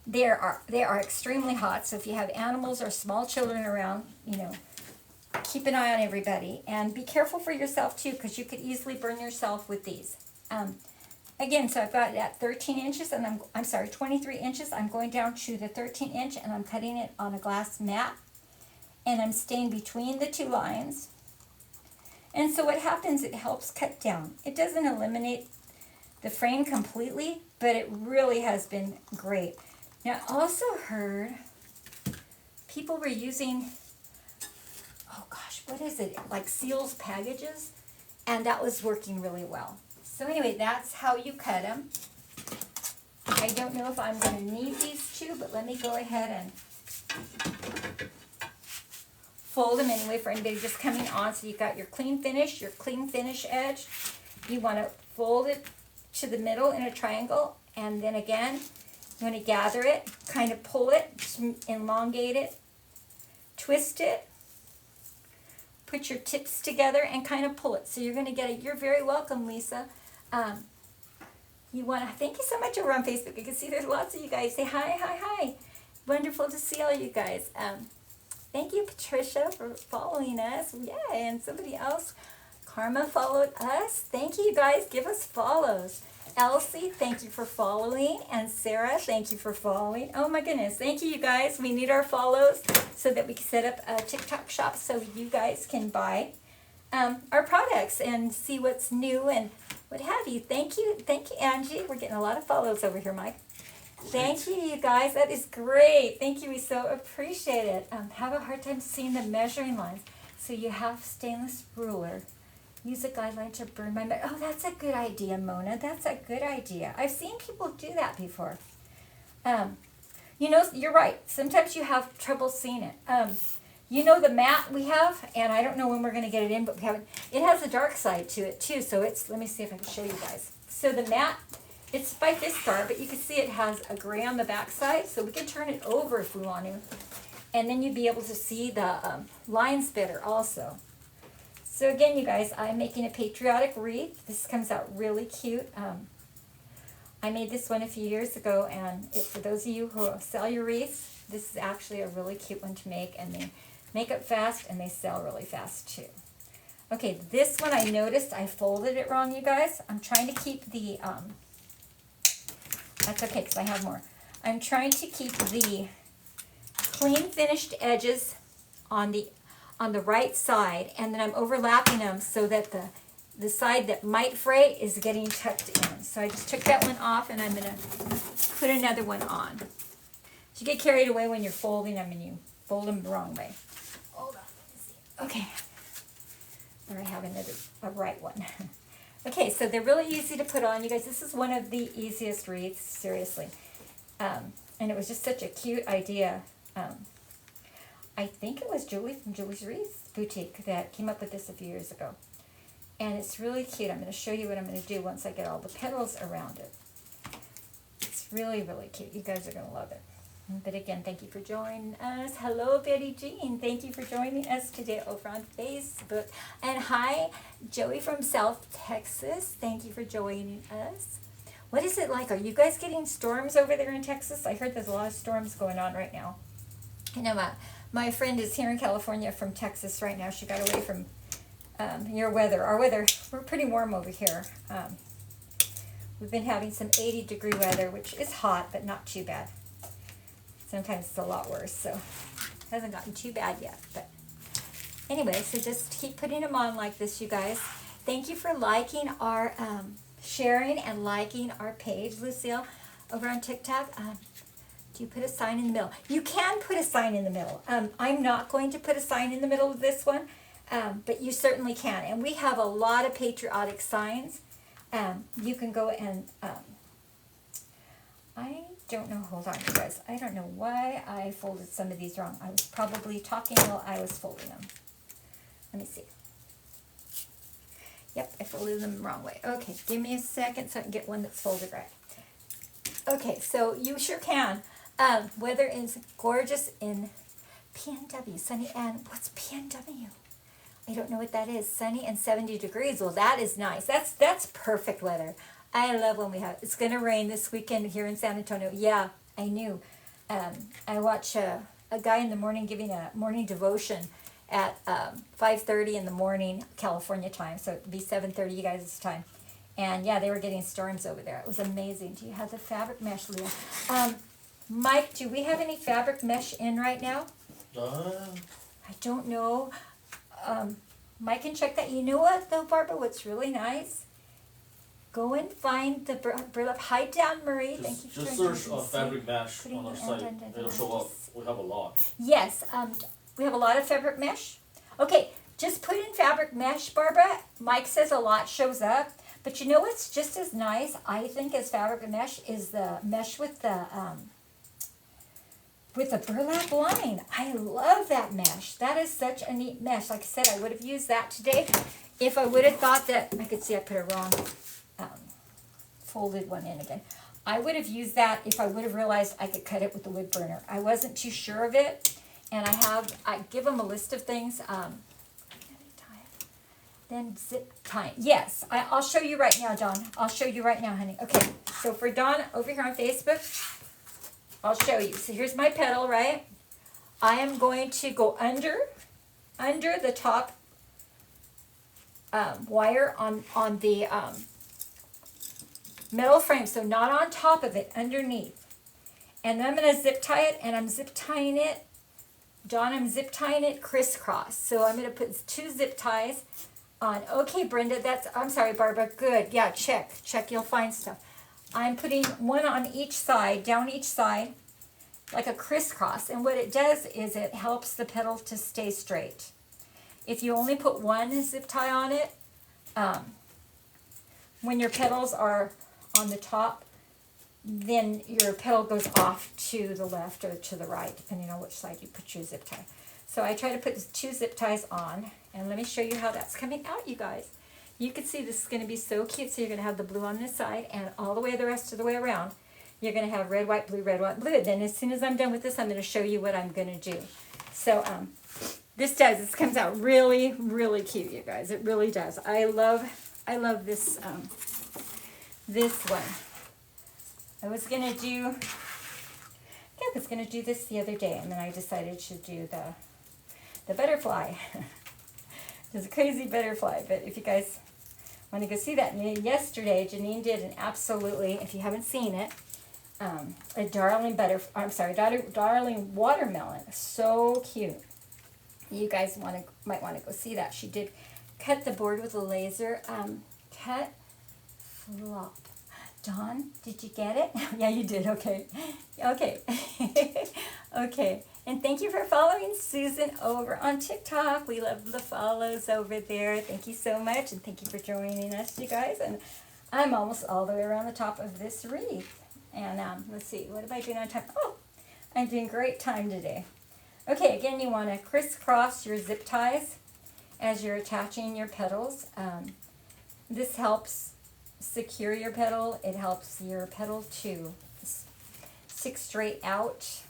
They are extremely hot, so if you have animals or small children around, keep an eye on everybody. And be careful for yourself, too, because you could easily burn yourself with these. Again, so I've got it at 13 inches, and I'm sorry, 23 inches. I'm going down to the 13-inch, and I'm cutting it on a glass mat. And I'm staying between the two lines. And so what happens, it helps cut down. It doesn't eliminate the frame completely, but it really has been great. Now, I also heard people were using, oh gosh, what is it? Like seals packages, and that was working really well. So anyway, that's how you cut them. I don't know if I'm going to need these two, but let me go ahead and fold them anyway for anybody just coming on. So you've got your clean finish edge. You want to fold it to the middle in a triangle, and then again, you want to gather it, kind of pull it, elongate it, twist it, put your tips together, and kind of pull it. So you're going to get it. You're very welcome, Lisa. You want to thank you so much over on Facebook. You can see there's lots of you guys. Say hi, hi, hi. Wonderful to see all you guys. Thank you, Patricia, for following us. Yeah, and somebody else, Karma, followed us. Thank you, guys. Give us follows. Elsie, thank you for following. And Sarah, thank you for following. Oh my goodness. Thank you, you guys. We need our follows so that we can set up a TikTok shop so you guys can buy our products and see what's new and what have you. Thank you, Angie. We're getting a lot of follows over here, Mike. Thank you, you guys. That is great. Thank you. We so appreciate it. Have a hard time seeing the measuring lines. So you have stainless ruler. Use a guideline to burn my... Oh, that's a good idea, Mona. That's a good idea. I've seen people do that before. You know, you're right. Sometimes you have trouble seeing it. You know the mat we have, and I don't know when we're going to get it in, but we have it. It has a dark side to it, too. So it's... Let me see if I can show you guys. So the mat... It's by Vistar, but you can see it has a gray on the back side, so we can turn it over if we want to. And then you'd be able to see the lines better also. So again, you guys, I'm making a patriotic wreath. This comes out really cute. I made this one a few years ago, and for those of you who sell your wreaths, this is actually a really cute one to make, and they make up fast, and they sell really fast too. Okay, this one I noticed I folded it wrong, you guys. I'm trying to keep the... That's okay, because I have more. I'm trying to keep the clean finished edges on the right side, and then I'm overlapping them so that the side that might fray is getting tucked in. So I just took that one off, and I'm going to put another one on. So you get carried away when you're folding them, and you fold them the wrong way. Hold on, let me see. Okay. There I have a right one. Okay, so they're really easy to put on. You guys, this is one of the easiest wreaths, seriously. And it was just such a cute idea. I think it was Julie from Julie's Wreath Boutique that came up with this a few years ago. And it's really cute. I'm going to show you what I'm going to do once I get all the petals around it. It's really, really cute. You guys are going to love it. But again, thank you for joining us. Hello, Betty Jean. Thank you for joining us today over on Facebook. And hi, Joey from South Texas. Thank you for joining us. What is it like? Are you guys getting storms over there in Texas? I heard there's a lot of storms going on right now. I know my friend is here in California from Texas right now. She got away from your weather. Our weather, we're pretty warm over here. We've been having some 80-degree weather, which is hot, but not too bad. Sometimes it's a lot worse, so it hasn't gotten too bad yet. But anyway, so just keep putting them on like this, you guys. Thank you for liking our, sharing and liking our page, Lucille, over on TikTok. Do you put a sign in the middle? You can put a sign in the middle. I'm not going to put a sign in the middle of this one, but you certainly can. And we have a lot of patriotic signs. You can go and... I don't know, hold on you guys. I don't know why I folded some of these wrong. I was probably talking while I was folding them. Let me see. Yep, I folded them the wrong way. Okay, give me a second so I can get one that's folded right. Okay, so you sure can. Weather is gorgeous in PNW, sunny, and what's PNW? I don't know what that is. Sunny and 70 degrees. Well, that is nice. That's perfect weather. I love when we have, it's going to rain this weekend here in San Antonio. Yeah, I knew. I watch a guy in the morning giving a morning devotion at 5:30 in the morning, California time. So it'd be 7:30 you guys' time. And yeah, they were getting storms over there. It was amazing. Do you have the fabric mesh, Leah? Mike, do we have any fabric mesh in right now? I don't know. Mike can check that. You know what, though, Barbara? What's really nice Go and find the burlap. Hi, Dan Marie. Thank you for Just joining search us. fabric mesh Putting on our the site. end under the It'll show up. mesh. We have a lot. Yes, we have a lot of fabric mesh. Okay, just put in fabric mesh, Barbara. Mike says a lot shows up. But you know what's just as nice, I think, as fabric mesh is the mesh with the burlap line. I love that mesh. That is such a neat mesh. Like I said, I would have used that today if I would have thought that, I could see I put a wrong folded one in again. I would have used that if I would have realized I could cut it with the wood burner. I wasn't too sure of it, and I give them a list of things. Then zip tie. Yes, I'll show you right now, Dawn. I'll show you right now, honey. Okay, so for Dawn over here on Facebook, I'll show you. So here's my petal, right? I am going to go under the top wire on the metal frame, so not on top of it, underneath. And then I'm going to zip tie it, and I'm zip tying it. Dawn, I'm zip tying it crisscross. So I'm going to put 2 zip ties on. Okay, Brenda, I'm sorry, Barbara. Good. Yeah, check. You'll find stuff. I'm putting one on each side, down each side, like a crisscross. And what it does is it helps the petal to stay straight. If you only put one zip tie on it, when your petals are on the top, then your petal goes off to the left or to the right, depending on which side you put your zip tie. So I try to put 2 zip ties on, and let me show you how that's coming out, you guys. You can see this is going to be so cute. So you're going to have the blue on this side, and all the way the rest of the way around, you're going to have red, white, blue, red, white, blue. Then as soon as I'm done with this, I'm going to show you what I'm going to do. So this comes out really, really cute, you guys. It really does. I love this this one. I was gonna do this the other day, and then I decided to do the butterfly. It's a crazy butterfly, but if you guys want to go see that, yesterday Janine did an absolutely, if you haven't seen it, a darling darling watermelon. So cute. You guys might want to go see that. She did cut the board with a laser. Cut flop. Dawn, did you get it? Yeah, you did. Okay. Okay. Okay. And thank you for following Susan over on TikTok. We love the follows over there. Thank you so much. And thank you for joining us, you guys. And I'm almost all the way around the top of this wreath. And let's see. What am I doing on time? Oh, I'm doing great time today. Okay, again, you want to crisscross your zip ties as you're attaching your petals. This helps secure your petal. It helps your petal to stick straight out.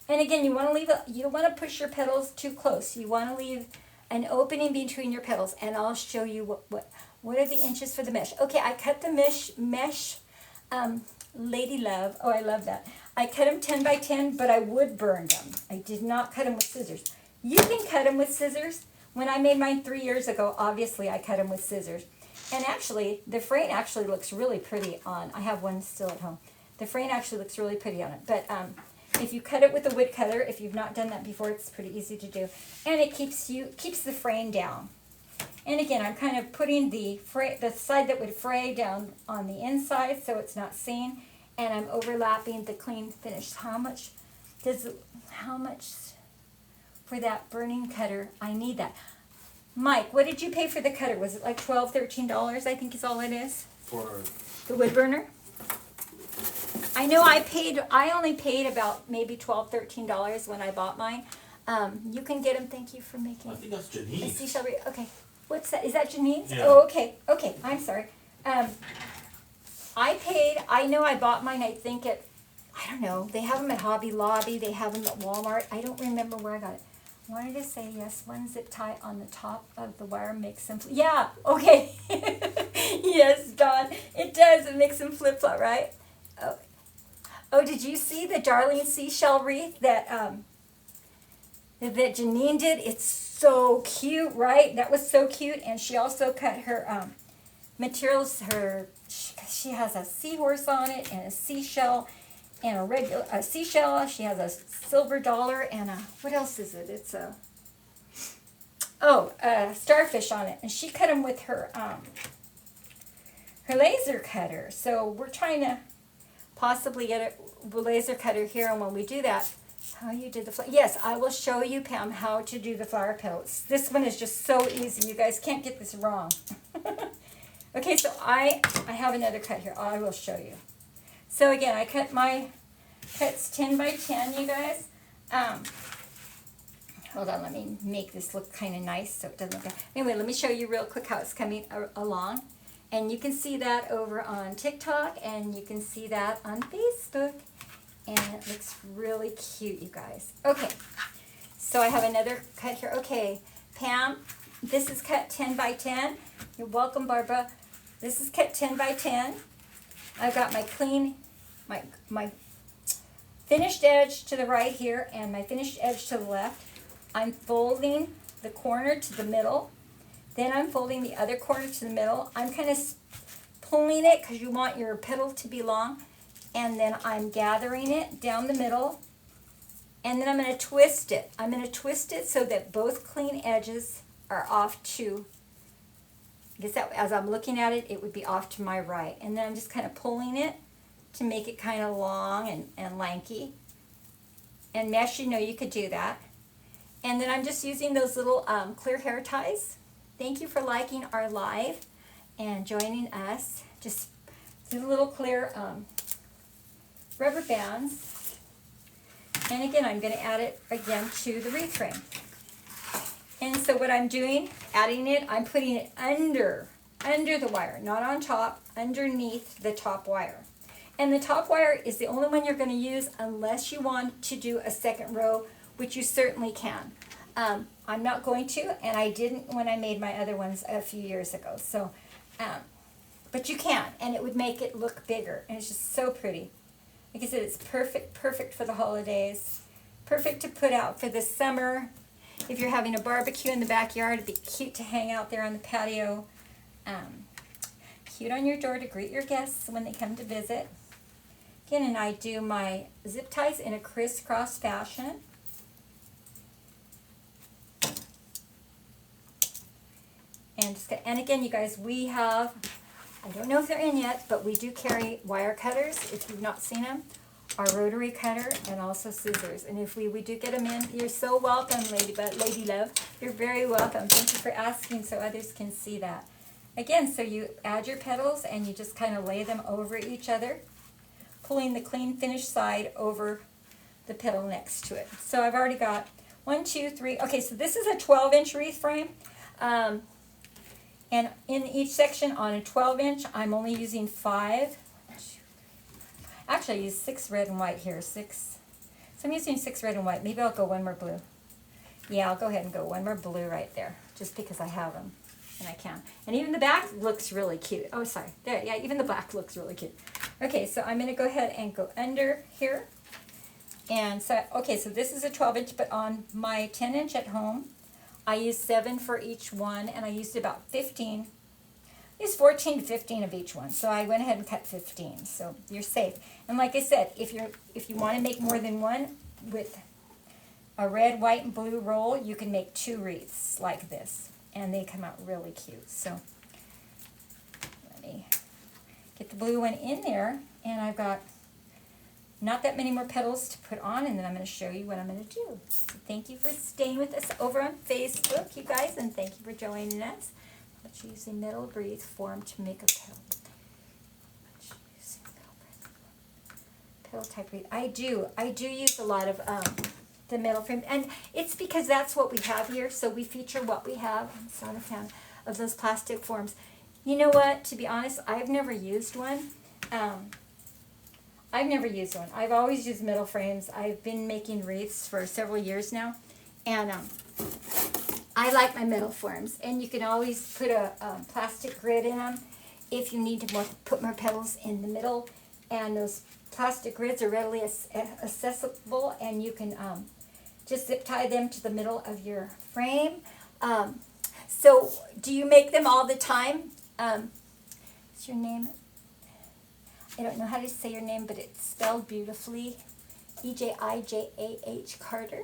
And again, you want to you don't want to push your petals too close. You want to leave an opening between your petals, and I'll show you what are the inches for the mesh. Okay, I cut the mesh Lady Love. Oh, I love that. I cut them 10 by 10, but I wood burned them. I did not cut them with scissors. You can cut them with scissors. When I made mine 3 years ago, obviously I cut them with scissors. And actually, the frame actually looks really pretty on. I have one still at home. The frame actually looks really pretty on it. But if you cut it with a wood cutter, if you've not done that before, it's pretty easy to do. And it keeps the frame down. And again, I'm kind of putting the side that would fray down on the inside so it's not seen. And I'm overlapping the clean finish. How much for that burning cutter? I need that. Mike, what did you pay for the cutter? Was it like $12, $13, I think is all it is? For the wood burner? I know I only paid about maybe $12, $13 when I bought mine. You can get them. Thank you for making. I think that's Janine's. Okay. What's that? Is that Janine's? Yeah. Oh, okay. Okay. I'm sorry. I know I bought mine, I think I don't know. They have them at Hobby Lobby. They have them at Walmart. I don't remember where I got it. I wanted to say yes, one zip tie on the top of the wire makes them, yeah, okay. Yes, Dawn, it does. It makes them flip-flop, right? Oh, did you see the darling seashell wreath that Janine did? It's so cute, right? That was so cute. And she also cut her materials. She has a seahorse on it and a seashell and a seashell. She has a silver dollar and what else is it? It's a starfish on it. And she cut them with her her laser cutter. So we're trying to possibly get a laser cutter here, and when we do that, how you did the yes, I will show you, Pam, how to do the flower petals. This one is just so easy. You guys can't get this wrong. Okay, so I have another cut here. I will show you. So again, I cut my cuts 10 by 10, you guys. Hold on, let me make this look kind of nice so it doesn't look. Anyway, let me show you real quick how it's coming along. And you can see that over on TikTok, and you can see that on Facebook. And it looks really cute, you guys. Okay, so I have another cut here. Okay, Pam, this is cut 10 by 10. You're welcome, Barbara. This is cut 10 by 10. I've got my clean, my finished edge to the right here and my finished edge to the left. I'm folding the corner to the middle. Then I'm folding the other corner to the middle. I'm kind of pulling it because you want your petal to be long. And then I'm gathering it down the middle. And then I'm going to twist it. I'm going to twist it so that both clean edges are off to, I guess that, as I'm looking at it, it would be off to my right. And then I'm just kind of pulling it to make it kind of long and lanky. And mesh, you know, you could do that. And then I'm just using those little clear hair ties. Thank you for liking our live and joining us. Just these little clear rubber bands. And again, I'm going to add it again to the wreath frame. And so what I'm doing, adding it, I'm putting it under the wire, not on top, underneath the top wire. And the top wire is the only one you're going to use unless you want to do a second row, which you certainly can. I'm not going to, and I didn't when I made my other ones a few years ago. So, but you can, and it would make it look bigger, and it's just so pretty. Like I said, it's perfect for the holidays, perfect to put out for the summer. If you're having a barbecue in the backyard, it'd be cute to hang out there on the patio. Cute on your door to greet your guests when they come to visit. Again, and I do my zip ties in a crisscross fashion. And again, you guys, we have, I don't know if they're in yet, but we do carry wire cutters, if you've not seen them, our rotary cutter, and also scissors. And if we do get them in, you're so welcome, Lady Love. You're very welcome. Thank you for asking so others can see that. Again, so you add your petals and you just kind of lay them over each other, pulling the clean finished side over the petal next to it. So I've already got 1, 2, 3. Okay, so this is a 12-inch wreath frame. And in each section on a 12-inch, I'm only using 5. Actually, I use 6 red and white here. 6. So I'm using 6 red and white. Maybe I'll go 1 more blue. Yeah, I'll go ahead and go 1 more blue right there, just because I have them. And I can. And even the back looks really cute. Oh, sorry. There, yeah, even the black looks really cute. Okay, so I'm going to go ahead and go under here. And so, okay, so this is a 12-inch, but on my 10-inch at home, I used 7 for each one, and I used about 15. I used 14 to 15 of each one, so I went ahead and cut 15. So you're safe. And like I said, if you want to make more than one with a red, white, and blue roll, you can make 2 wreaths like this, and they come out really cute. So let me get the blue one in there, and I've got not that many more petals to put on, and then I'm going to show you what I'm going to do. So thank you for staying with us over on Facebook, you guys, and thank you for joining us. Let's use a metal wreath form to make a petal. Let's use a petal type wreath. I do use a lot of the metal frame, and it's because that's what we have here, so we feature what we have. I'm so not a fan of those plastic forms. You know what, to be honest, I've never used one. I've never used one. I've always used metal frames. I've been making wreaths for several years now, and I like my metal forms. And you can always put a plastic grid in them if you need to put more petals in the middle. And those plastic grids are readily accessible, and you can just zip tie them to the middle of your frame. So do you make them all the time? What's your name? I don't know how to say your name, but it's spelled beautifully. Ejijah Carter.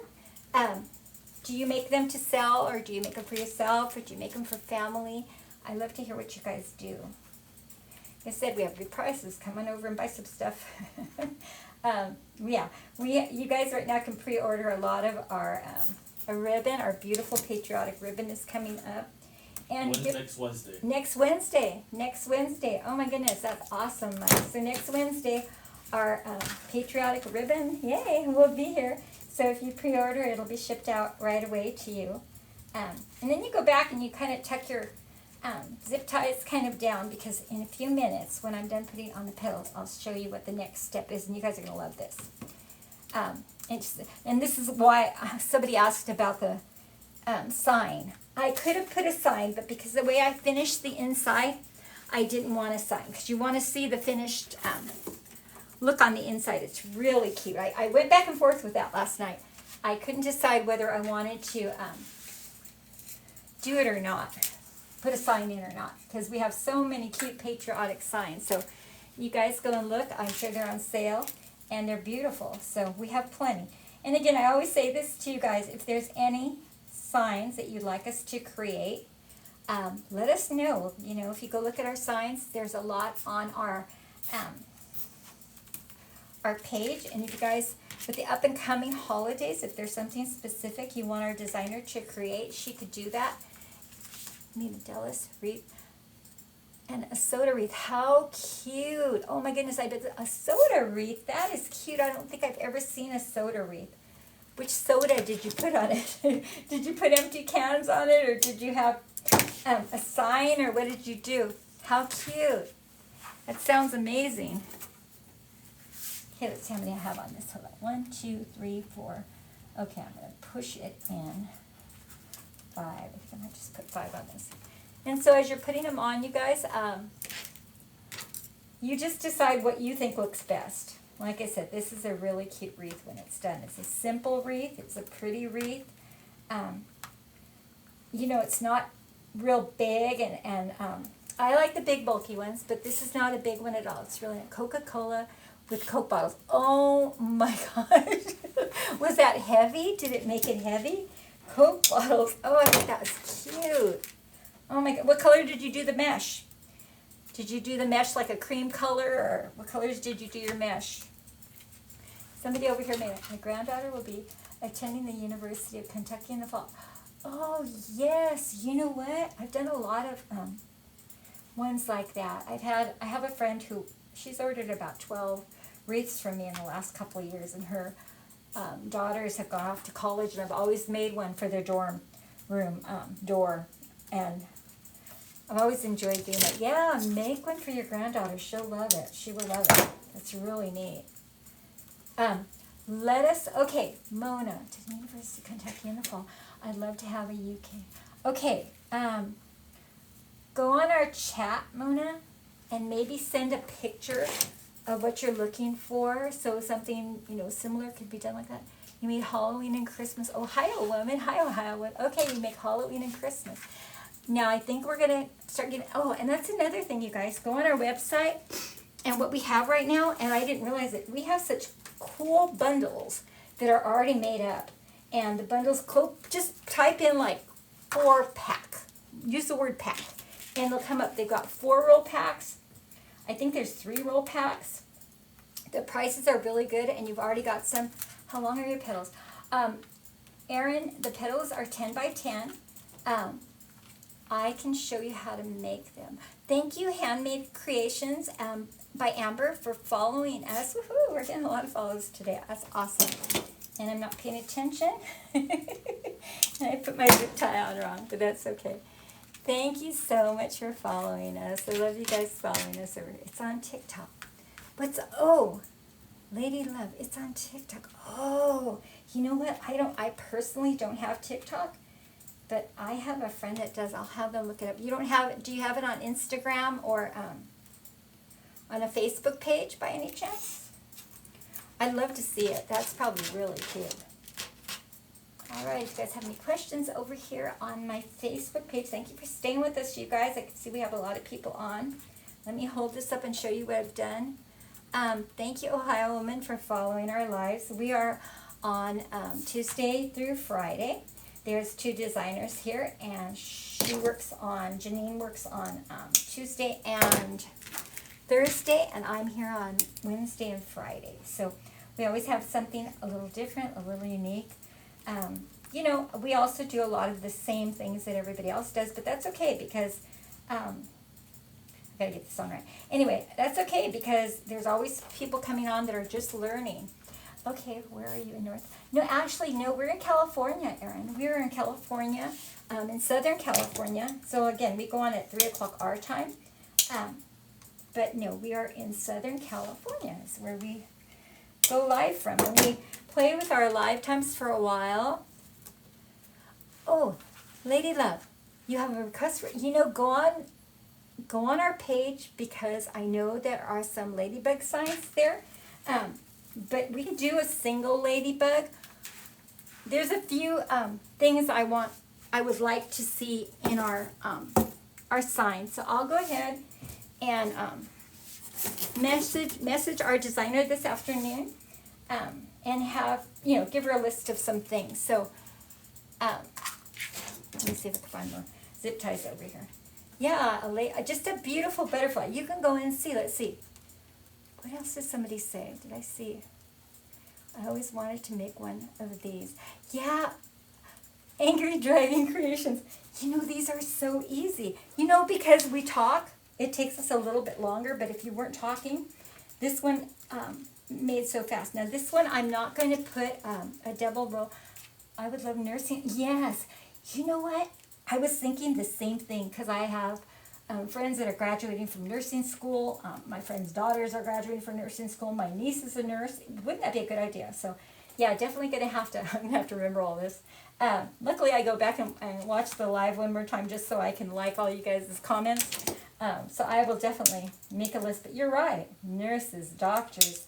Do you make them to sell, or do you make them for yourself, or do you make them for family? I love to hear what you guys do. I said, we have good prices. Come on over and buy some stuff. Yeah, you guys right now can pre-order a lot of our a ribbon. Our beautiful patriotic ribbon is coming up. And Next Wednesday. Next Wednesday. Oh my goodness, that's awesome, Mike. So next Wednesday, our patriotic ribbon, yay, will be here. So if you pre-order, it'll be shipped out right away to you. And then you go back and you kind of tuck your zip ties kind of down, because in a few minutes, when I'm done putting on the petals, I'll show you what the next step is, and you guys are going to love this. And this is why somebody asked about the sign. I could have put a sign, but because the way I finished the inside, I didn't want a sign, because you want to see the finished look on the inside. It's really cute. I went back and forth with that last night. I couldn't decide whether I wanted to do it or not, put a sign in or not, because we have so many cute patriotic signs. So you guys go and look. I'm sure they're on sale, and they're beautiful. So we have plenty. And again, I always say this to you guys, if there's any signs that you'd like us to create, let us know. You know, if you go look at our signs, there's a lot on our page. And if you guys, with the up and coming holidays, if there's something specific you want our designer to create, she could do that. Need a Dallas wreath and a soda wreath. How cute! Oh my goodness, I did a soda wreath. That is cute. I don't think I've ever seen a soda wreath. Which soda did you put on it? Did you put empty cans on it, or did you have a sign, or what did you do? How cute! That sounds amazing. Okay, let's see how many I have on this. Hold on. 1, 2, 3, 4. Okay, I'm going to push it in. 5. I think I might just put 5 on this. And so as you're putting them on, you guys, you just decide what you think looks best. Like I said, this is a really cute wreath when it's done. It's a simple wreath. It's a pretty wreath. You know, it's not real big, and I like the big bulky ones, but this is not a big one at all. It's really a Coca-Cola with Coke bottles. Oh my gosh. Was that heavy? Did it make it heavy? Coke bottles. Oh, I think that was cute. Oh my God. What color did you do the mesh? Did you do the mesh like a cream color, or what colors did you do your mesh? Somebody over here made it. My granddaughter will be attending the University of Kentucky in the fall. Oh, yes. You know what? I've done a lot of ones like that. I have a friend who, she's ordered about 12 wreaths from me in the last couple of years, and her daughters have gone off to college, and I've always made one for their dorm room door, and I've always enjoyed doing it. Yeah, make one for your granddaughter. She'll love it. She will love it. That's really neat. Okay, Mona, to the University of Kentucky in the fall. I'd love to have a UK. Okay, go on our chat, Mona, and maybe send a picture of what you're looking for, so something, you know, similar could be done like that. You made Halloween and Christmas. Ohio woman. Hi, Ohio woman. Okay, you make Halloween and Christmas. Now, I think we're going to start getting, and that's another thing, you guys. Go on our website, and what we have right now, and I didn't realize it, we have such cool bundles that are already made up. And the bundles, just type in like 4-pack. Use the word pack, and they'll come up. They've got 4-roll packs. I think there's 3-roll packs. The prices are really good, and you've already got some. How long are your petals? Erin, the petals are 10 by 10. I can show you how to make them. Thank you, Handmade Creations by Amber, for following us. Woohoo, we're getting a lot of follows today. That's awesome. And I'm not paying attention. And I put my zip tie on wrong, but that's okay. Thank you so much for following us. I love you guys following us. It's on TikTok. Lady Love, it's on TikTok. Oh, you know what? I personally don't have TikTok, but I have a friend that does. I'll have them look it up. You don't have it? Do you have it on Instagram or on a Facebook page by any chance? I'd love to see it. That's probably really cute. All right, if you guys have any questions over here on my Facebook page, thank you for staying with us, you guys. I can see we have a lot of people on. Let me hold this up and show you what I've done. Thank you, Ohio Woman, for following our lives. We are on Tuesday through Friday. There's 2 designers here, and Janine works on Tuesday and Thursday, and I'm here on Wednesday and Friday. So we always have something a little different, a little unique. You know, we also do a lot of the same things that everybody else does, but that's okay because, I gotta get the song right. Anyway, that's okay because there's always people coming on that are just learning. Okay, where are you in North? No, actually, no, we're in California, Erin. We're in California, in Southern California. So again, we go on at 3 o'clock our time. But no, we are in Southern California. It's where we go live from. And we play with our live times for a while. Oh, Lady Love, you have a request for, you know, go on our page because I know there are some ladybug signs there. But we can do a single ladybug. There's a few things I would like to see in our sign. So I'll go ahead and message our designer this afternoon and have, you know, give her a list of some things. So let me see if I can find more zip ties over here. Yeah, just a beautiful butterfly. You can go in and see. Let's see. What else did somebody say? Did I see? I always wanted to make one of these. Yeah, Angry Dragon Creations. You know, these are so easy. You know, because we talk, it takes us a little bit longer, but if you weren't talking, this one made so fast. Now, this one, I'm not going to put a double row. I would love nursing. Yes. You know what? I was thinking the same thing because I have friends that are graduating from nursing school. My friends' daughters are graduating from nursing school. My niece is a nurse. Wouldn't that be a good idea? So, yeah, definitely I'm gonna have to remember all this. Luckily, I go back and watch the live one more time just so I can like all you guys' comments. So I will definitely make a list. But you're right, nurses, doctors.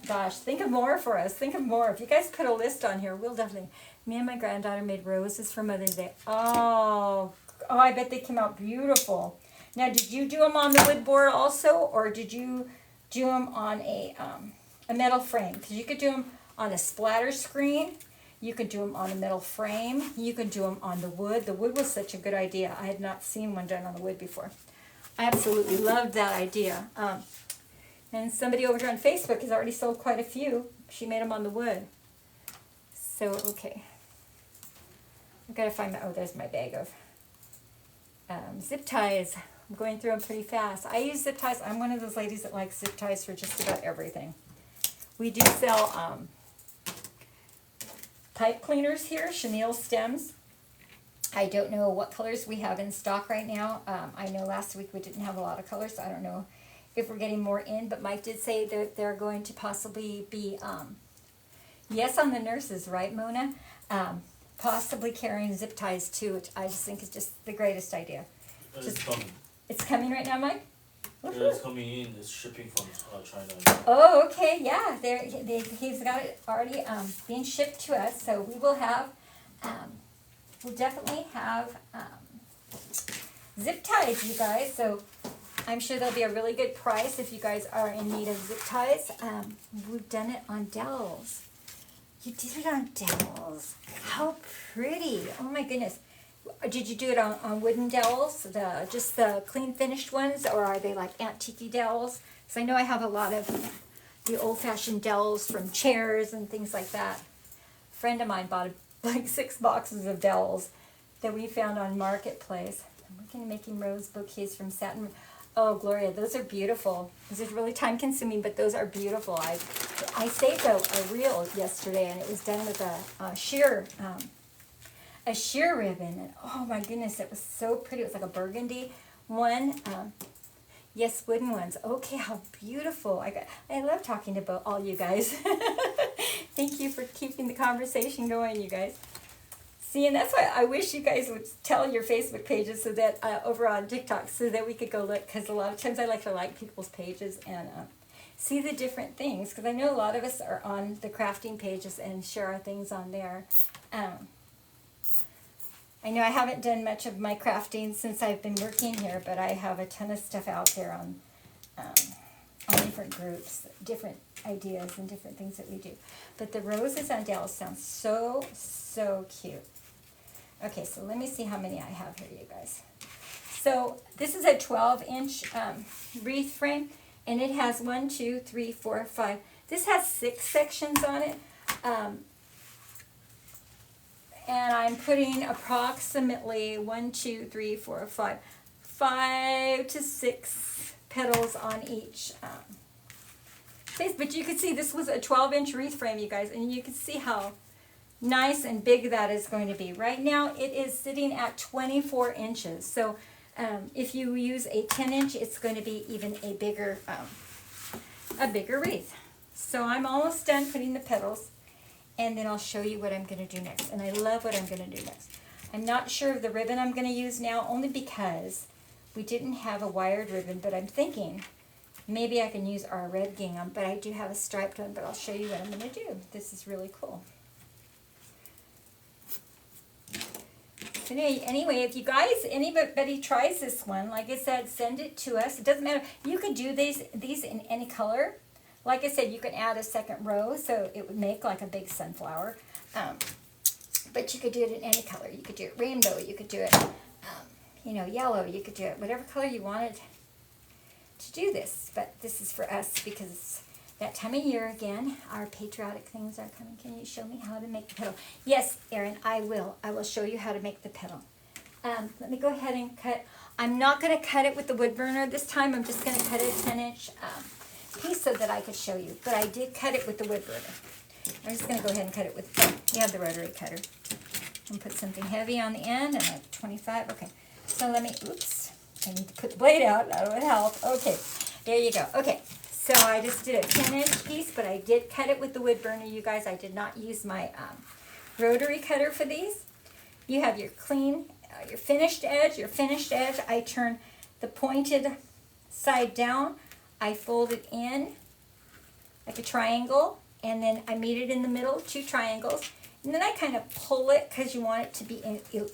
Gosh, think of more for us. Think of more. If you guys put a list on here, we'll definitely. Me and my granddaughter made roses for Mother's Day. Oh, I bet they came out beautiful. Now, did you do them on the wood board also, or did you do them on a metal frame? Because you could do them on a splatter screen. You could do them on a metal frame. You could do them on the wood. The wood was such a good idea. I had not seen one done on the wood before. I absolutely loved that idea. And somebody over here on Facebook has already sold quite a few. She made them on the wood. So, okay. I've got to find my, oh, there's my bag of zip ties. I'm going through them pretty fast. I use zip ties. I'm one of those ladies that likes zip ties for just about everything. We do sell pipe cleaners here, chenille stems. I don't know what colors we have in stock right now. I know last week we didn't have a lot of colors, so I don't know if we're getting more in, but Mike did say that they're going to possibly be, yes, on the nurses, right, Mona? Possibly carrying zip ties too, which I just think is just the greatest idea. It's coming. It's coming right now, Mike? Yeah, it's coming in. It's shipping from China. Oh, okay, yeah. He's got it already being shipped to us, so we will have, we'll definitely have zip ties, you guys. So I'm sure there'll be a really good price if you guys are in need of zip ties. We've done it on dowels. You did it on dowels. How pretty. Oh my goodness. Did you do it on wooden dowels? Just the clean finished ones? Or are they like antique dowels? Because I know I have a lot of the old-fashioned dowels from chairs and things like that. A friend of mine bought like 6 boxes of dowels that we found on Marketplace. I'm looking at making rose bouquets from satin. Oh, Gloria, those are beautiful. This is really time consuming, but those are beautiful. I saved a reel yesterday, and it was done with a sheer ribbon. And oh my goodness, it was so pretty. It was like a burgundy one. Yes, wooden ones. Okay, how beautiful. I love talking about all you guys. Thank you for keeping the conversation going, you guys. See, and that's why I wish you guys would tell your Facebook pages so that over on TikTok so that we could go look, because a lot of times I like to like people's pages and see the different things, because I know a lot of us are on the crafting pages and share our things on there. I know I haven't done much of my crafting since I've been working here, but I have a ton of stuff out there on different groups, different ideas and different things that we do. But the roses on dowels sound so cute. Okay, so let me see how many I have here, you guys. So this is a 12-inch wreath frame, and it has 1, 2, 3, 4, 5. This has 6 sections on it. And I'm putting approximately 1, 2, 3, 4, 5 to 6 petals on each place. But you can see this was a 12-inch wreath frame, you guys, and you can see how nice and big that is going to be. Right now it is sitting at 24 inches. So if you use a 10-inch, it's going to be even a bigger wreath. So I'm almost done putting the petals. And then I'll show you what I'm going to do next. And I love what I'm going to do next. I'm not sure of the ribbon I'm going to use now, only because we didn't have a wired ribbon, but I'm thinking maybe I can use our red gingham, but I do have a striped one, but I'll show you what I'm going to do. This is really cool. So anyway, if you guys, anybody tries this one, like I said, send it to us. It doesn't matter. You could do these in any color. Like I said, you can add a second row, so it would make like a big sunflower. But you could do it in any color. You could do it rainbow. You could do it, yellow. You could do it whatever color you wanted to do this. But this is for us because it's that time of year again. Our patriotic things are coming. Can you show me how to make the petal? Yes, Erin, I will. I will show you how to make the petal. Let me go ahead and cut. I'm not going to cut it with the wood burner this time. I'm just going to cut a 10-inch piece so that I could show you, but I did cut it with the wood burner. I'm just going to go ahead and cut it with, you have the rotary cutter. And put something heavy on the end, and like 25, okay. So let me, oops, I need to put the blade out, that would help. Okay, there you go. Okay, so I just did a 10-inch piece, but I did cut it with the wood burner, you guys. I did not use my rotary cutter for these. You have your clean, your finished edge. I turn the pointed side down. I fold it in like a triangle, and then I meet it in the middle, 2 triangles, and then I kind of pull it because you want it to be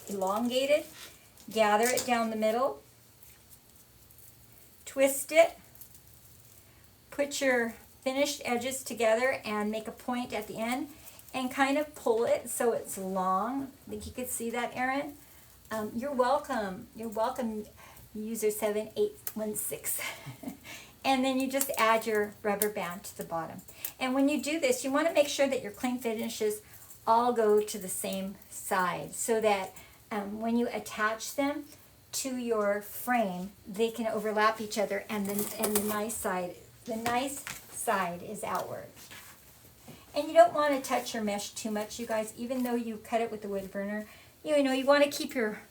elongated. Gather it down the middle, twist it, put your finished edges together and make a point at the end, and kind of pull it so it's long. I think you could see that, Erin. You're welcome. You're welcome, user 7816. And then you just add your rubber band to the bottom. And when you do this, you want to make sure that your cling finishes all go to the same side so that when you attach them to your frame, they can overlap each other, and the nice side is outward. And you don't want to touch your mesh too much, you guys, even though you cut it with the wood burner. You want to keep your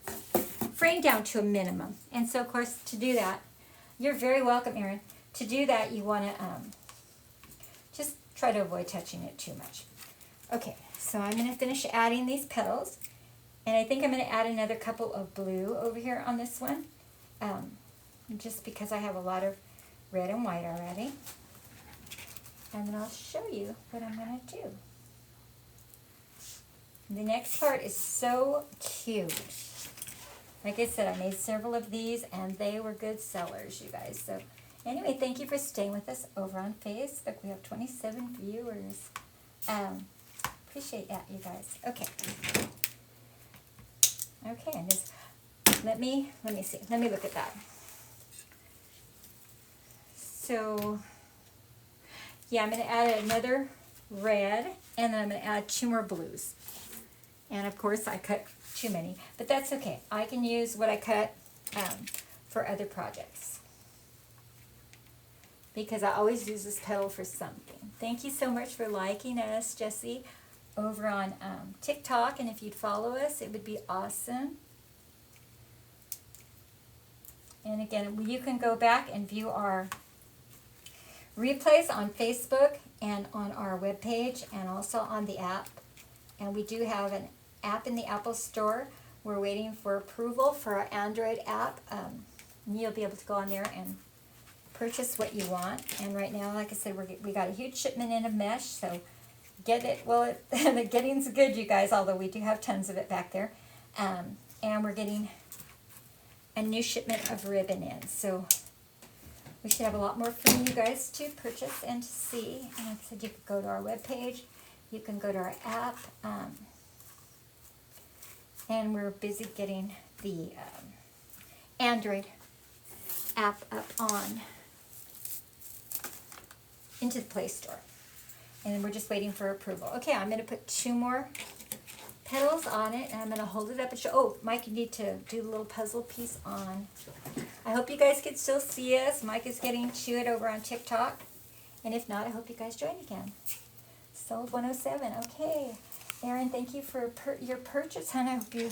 frame down to a minimum. And so, of course, to do that, you're very welcome, Erin. To do that, you want to just try to avoid touching it too much. Okay, so I'm going to finish adding these petals. And I think I'm going to add another couple of blue over here on this one. Just because I have a lot of red and white already. And then I'll show you what I'm going to do. The next part is so cute. Like I said, I made several of these, and they were good sellers, you guys. So anyway, thank you for staying with us over on Facebook. We have 27 viewers. Appreciate that, you guys. Okay. Okay, and this, let me see. Let me look at that. So, yeah, I'm going to add another red, and then I'm going to add 2 more blues. And of course, I cut too many, but that's okay. I can use what I cut for other projects, because I always use this petal for something. Thank you so much for liking us, Jessie, over on TikTok, and if you'd follow us, it would be awesome. And again, you can go back and view our replays on Facebook and on our webpage, and also on the app. And we do have an app in the Apple Store. We're waiting for approval for our Android app. You'll be able to go on there and purchase what you want. And right now, like I said, we got a huge shipment in of mesh, so get it. Well, the getting's good, you guys, although we do have tons of it back there. And we're getting a new shipment of ribbon in. So we should have a lot more for you guys to purchase and to see. And like I said, you can go to our webpage. You can go to our app. And we're busy getting the Android app up on into the Play Store. And then we're just waiting for approval. Okay, I'm going to put 2 more petals on it, and I'm going to hold it up and show. Oh, Mike, you need to do the little puzzle piece on. I hope you guys can still see us. Mike is getting to it over on TikTok. And if not, I hope you guys join again. Sold 107. Okay. Erin, thank you for your purchase, hon. I hope you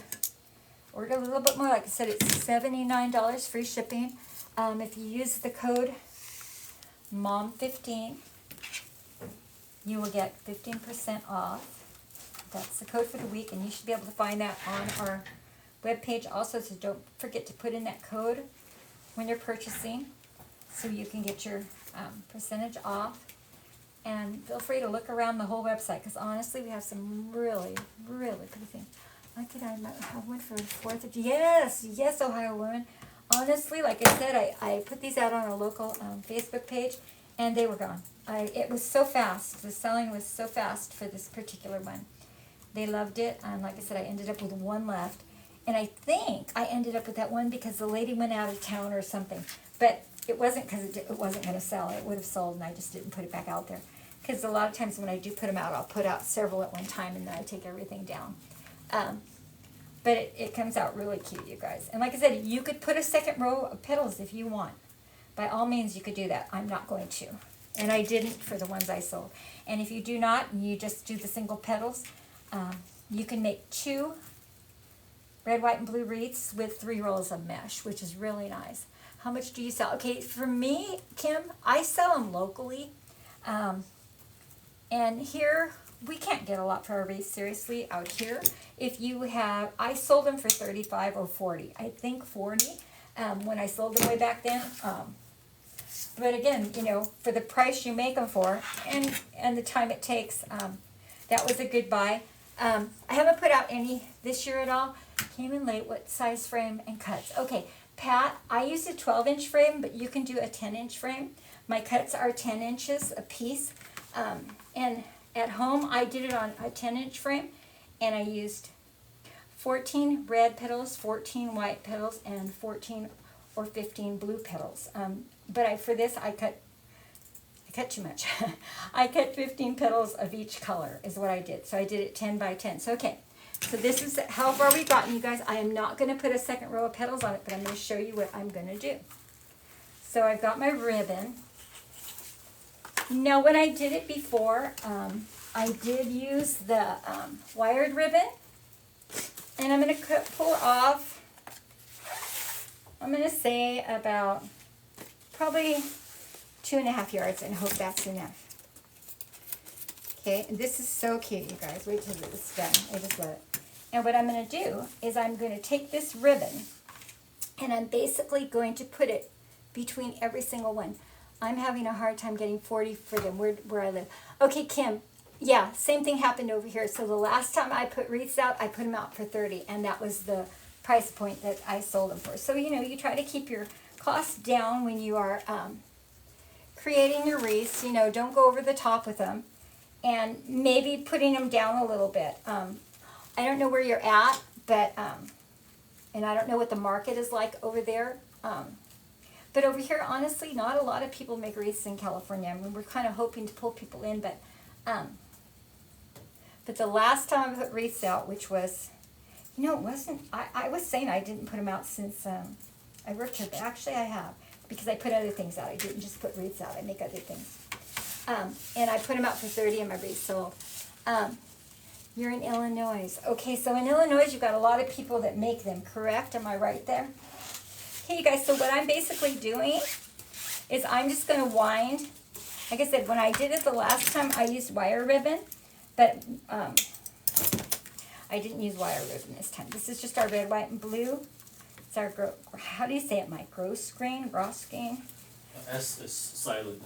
ordered a little bit more. Like I said, it's $79 free shipping. If you use the code MOM15, you will get 15% off. That's the code for the week, and you should be able to find that on our webpage also, so don't forget to put in that code when you're purchasing so you can get your percentage off. And feel free to look around the whole website, because honestly, we have some really, really pretty things. Like I went for the 4th of yes, Ohio woman. Honestly, like I said, I put these out on our local Facebook page, and they were gone. It was so fast. The selling was so fast for this particular one. They loved it, and like I said, I ended up with 1 left. And I think I ended up with that one because the lady went out of town or something. But it wasn't because it wasn't going to sell. It would have sold, and I just didn't put it back out there. Because a lot of times when I do put them out, I'll put out several at one time, and then I take everything down. But it comes out really cute, you guys. And like I said, you could put a second row of petals if you want. By all means, you could do that. I'm not going to. And I didn't for the ones I sold. And if you do not, and you just do the single petals, you can make 2 red, white, and blue wreaths with 3 rolls of mesh, which is really nice. How much do you sell? Okay, for me, Kim, I sell them locally. And here, we can't get a lot for our wreaths, seriously, out here. If you have, I sold them for 35 or 40. I think 40 when I sold them way back then. But again, you know, for the price you make them for and the time it takes, that was a good buy. I haven't put out any this year at all. Came in late. What size frame and cuts? Okay, Pat, I used a 12-inch frame, but you can do a 10-inch frame. My cuts are 10 inches a piece. And at home, I did it on a 10-inch frame, and I used 14 red petals, 14 white petals, and 14 or 15 blue petals. But for this, I cut too much. I cut 15 petals of each color is what I did. So I did it 10 by 10. So okay, so this is how far we've gotten, you guys. I am not going to put a second row of petals on it, but I'm going to show you what I'm going to do. So I've got my ribbon. Now when I did it before, I did use the wired ribbon, and I'm going to pull off, I'm going to say about probably 2.5 yards, and hope that's enough. Okay, and this is so cute, you guys. Wait till it's done. I just love it. And what I'm going to do is I'm going to take this ribbon, and I'm basically going to put it between every single one. I'm having a hard time getting 40 for them where I live. Okay, Kim, yeah, same thing happened over here. So the last time I put wreaths out, I put them out for 30, and that was the price point that I sold them for. So, you know, you try to keep your costs down when you are creating your wreaths. You know, don't go over the top with them, and maybe putting them down a little bit. I don't know where you're at, but, and I don't know what the market is like over there. But over here, honestly, not a lot of people make wreaths in California. I mean, we're kind of hoping to pull people in, but the last time I put wreaths out, which was, you know, it wasn't, I was saying I didn't put them out since I worked here, but actually I have, because I put other things out. I didn't just put wreaths out. I make other things. And I put them out for 30 and my wreaths sold. You're in Illinois. Okay, so in Illinois, you've got a lot of people that make them, correct? Am I right there? Okay, you guys, so what I'm basically doing is I'm just going to wind. Like I said, when I did it the last time, I used wire ribbon, but I didn't use wire ribbon this time. This is just our red, white, and blue. It's our, how do you say it, Mike? Gross grain? S is silent.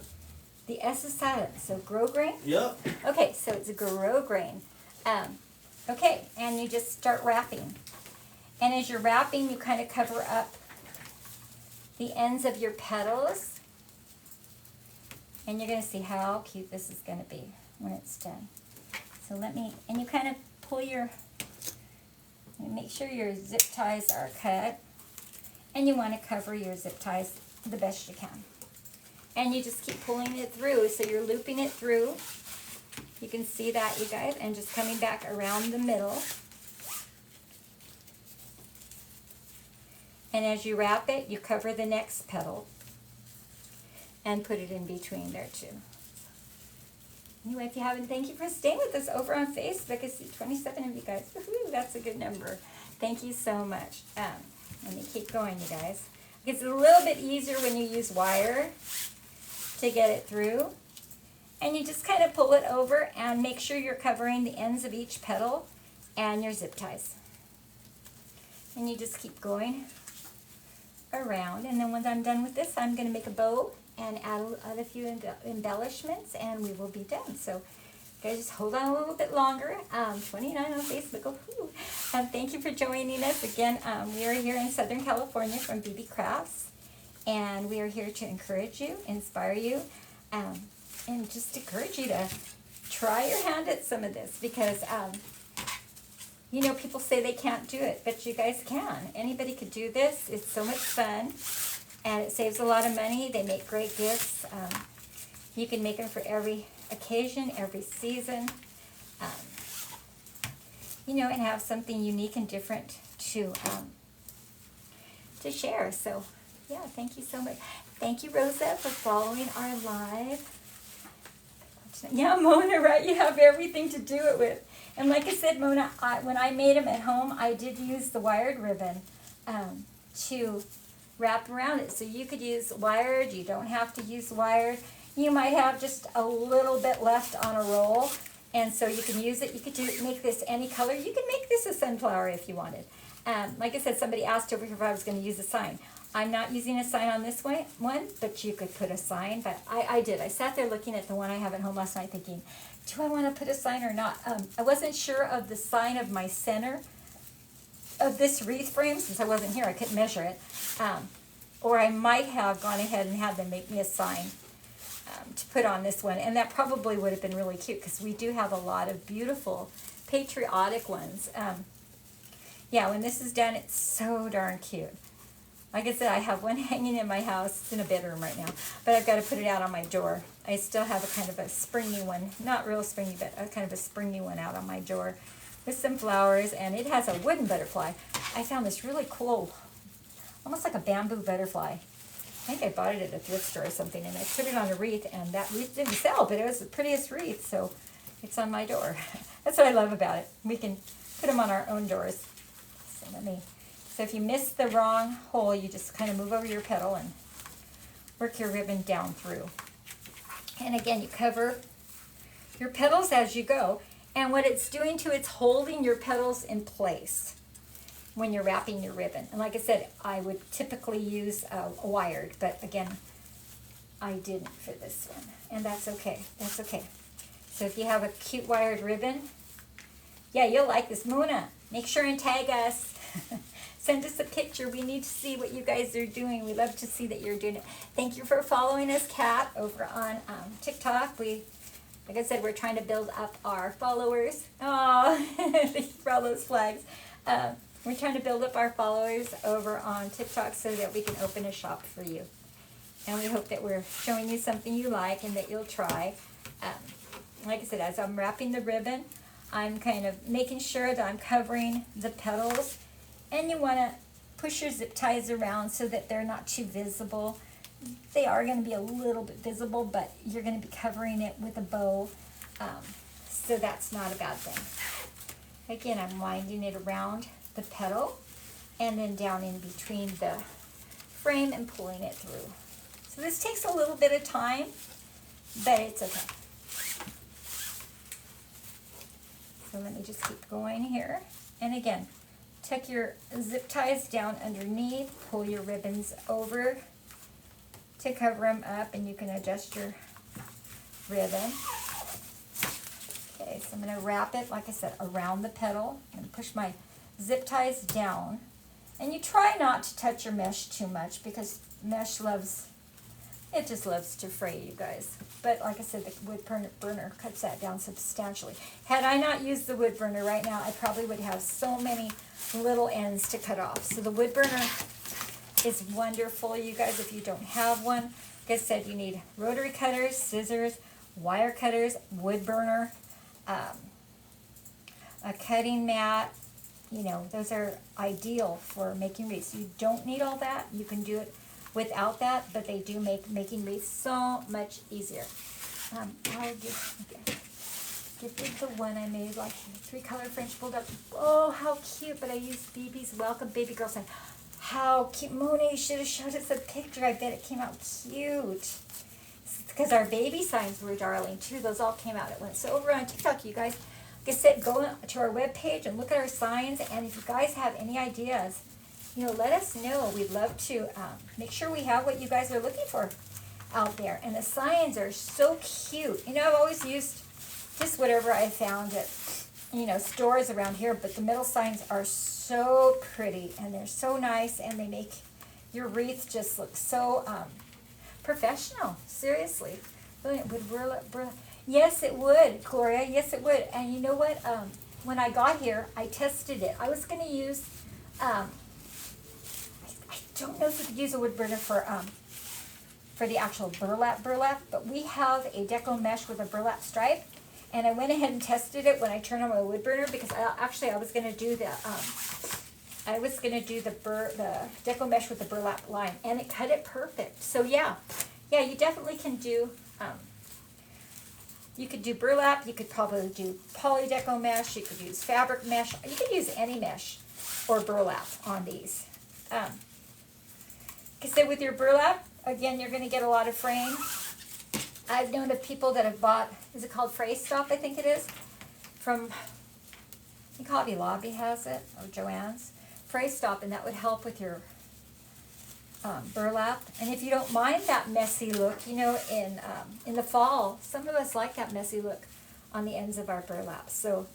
The S is silent, so grosgrain? Yep. Okay, so it's a grosgrain. Okay, and you just start wrapping. And as you're wrapping, you kind of cover up the ends of your petals, and you're going to see how cute this is going to be when it's done. So let me, and you kind of pull your, make sure your zip ties are cut, And you want to cover your zip ties the best you can. And you just keep pulling it through, so you're looping it through. You can see that, you guys, and just coming back around the middle. And as you wrap it, you cover the next petal and put it in between there too. Anyway, if you haven't, thank you for staying with us over on Facebook. I see 27 of you guys. Woohoo, that's a good number. Thank you so much. Let me keep going, you guys. It's a little bit easier when you use wire to get it through. And you just kind of pull it over and make sure you're covering the ends of each petal and your zip ties. And you just keep going around. And then once I'm done with this, I'm going to make a bow and add a few embellishments, and we will be done. So guys, just hold on a little bit longer. 29 on Facebook. Oh, thank you for joining us again. We are here in Southern California from BBCrafts, and we are here to encourage you, inspire you, and just encourage you to try your hand at some of this, because you know, people say they can't do it, but you guys can. Anybody could do this. It's so much fun, and it saves a lot of money. They make great gifts. You can make them for every occasion, every season, you know, and have something unique and different to share. So, yeah, thank you so much. Thank you, Rosa, for following our live. Yeah, Mona, right? You have everything to do it with. And like I said, Mona, when I made them at home, I did use the wired ribbon to wrap around it. So you could use wired. You don't have to use wired. You might have just a little bit left on a roll, and so you can use it. You could make this any color. You can make this a sunflower if you wanted. Like I said, somebody asked over here if I was going to use a sign. I'm not using a sign on this one, but you could put a sign. But I did. I sat there looking at the one I have at home last night thinking, do I want to put a sign or not? I wasn't sure of the sign of my center of this wreath frame. Since I wasn't here, I couldn't measure it. Or I might have gone ahead and had them make me a sign to put on this one. And that probably would have been really cute, because we do have a lot of beautiful patriotic ones. Yeah, when this is done, it's so darn cute. Like I said, I have one hanging in my house. It's in a bedroom right now, but I've got to put it out on my door. I still have a kind of a springy one, not real springy, but a kind of a springy one out on my door with some flowers, and it has a wooden butterfly. I found this really cool, almost like a bamboo butterfly. I think I bought it at a thrift store or something, and I put it on a wreath, and that wreath didn't sell, but it was the prettiest wreath, so it's on my door. That's what I love about it. We can put them on our own doors. So if you miss the wrong hole, you just kind of move over your petal and work your ribbon down through. And again, you cover your petals as you go. And what it's doing too, it's holding your petals in place when you're wrapping your ribbon. And like I said, I would typically use a wired, but again, I didn't for this one. And that's okay. That's okay. So if you have a cute wired ribbon, yeah, you'll like this. Mona, make sure and tag us. Send us a picture. We need to see what you guys are doing. We love to see that you're doing it. Thank you for following us, Kat, over on TikTok. Like I said, we're trying to build up our followers. Oh, thank you for all those flags. We're trying to build up our followers over on TikTok so that we can open a shop for you. And we hope that we're showing you something you like and that you'll try. Like I said, as I'm wrapping the ribbon, I'm kind of making sure that I'm covering the petals. And you want to push your zip ties around so that they're not too visible. They are going to be a little bit visible, but you're going to be covering it with a bow. So that's not a bad thing. Again, I'm winding it around the petal and then down in between the frame and pulling it through. So this takes a little bit of time, but it's okay. So let me just keep going here. And again, tuck your zip ties down underneath, pull your ribbons over to cover them up, and you can adjust your ribbon. Okay, so I'm going to wrap it, like I said, around the petal and push my zip ties down. And you try not to touch your mesh too much, because mesh just loves to fray, you guys. But like I said, the wood burner cuts that down substantially. Had I not used the wood burner right now, I probably would have so many little ends to cut off. So the wood burner is wonderful, you guys, if you don't have one. Like I said, you need rotary cutters, scissors, wire cutters, wood burner, a cutting mat. You know, those are ideal for making wreaths. You don't need all that. You can do it without that, but they do make making wreaths so much easier. I'll give you the one I made, like 3-color French Bulldog. Oh, how cute, but I used BB's Welcome Baby Girl sign. How cute. Mona, you should have showed us a picture. I bet it came out cute. Because our baby signs were darling, too. Those all came out at once. So over on TikTok, you guys, like I said, go to our webpage and look at our signs. And if you guys have any ideas, you know, let us know. We'd love to make sure we have what you guys are looking for out there. And the signs are so cute. You know, I've always used just whatever I found at, you know, stores around here. But the metal signs are so pretty. And they're so nice. And they make your wreath just look so professional. Seriously. Would burlap. Yes, it would, Gloria. Yes, it would. And you know what? When I got here, I tested it. I was going to use, I don't know if you could use a wood burner for the actual burlap, but we have a deco mesh with a burlap stripe. And I went ahead and tested it when I turned on my wood burner because I was going to do the, the deco mesh with the burlap line, and it cut it perfect. So yeah, you definitely can do. You could do burlap. You could probably do poly deco mesh. You could use fabric mesh. You could use any mesh or burlap on these. Like I said, with your burlap, again, you're going to get a lot of frame. I've known of people that have bought, is it called Fray Stop, I think it is, from, I think Hobby Lobby has it, or Joann's. Fray Stop, and that would help with your burlap. And if you don't mind that messy look, you know, in the fall, some of us like that messy look on the ends of our burlap. So,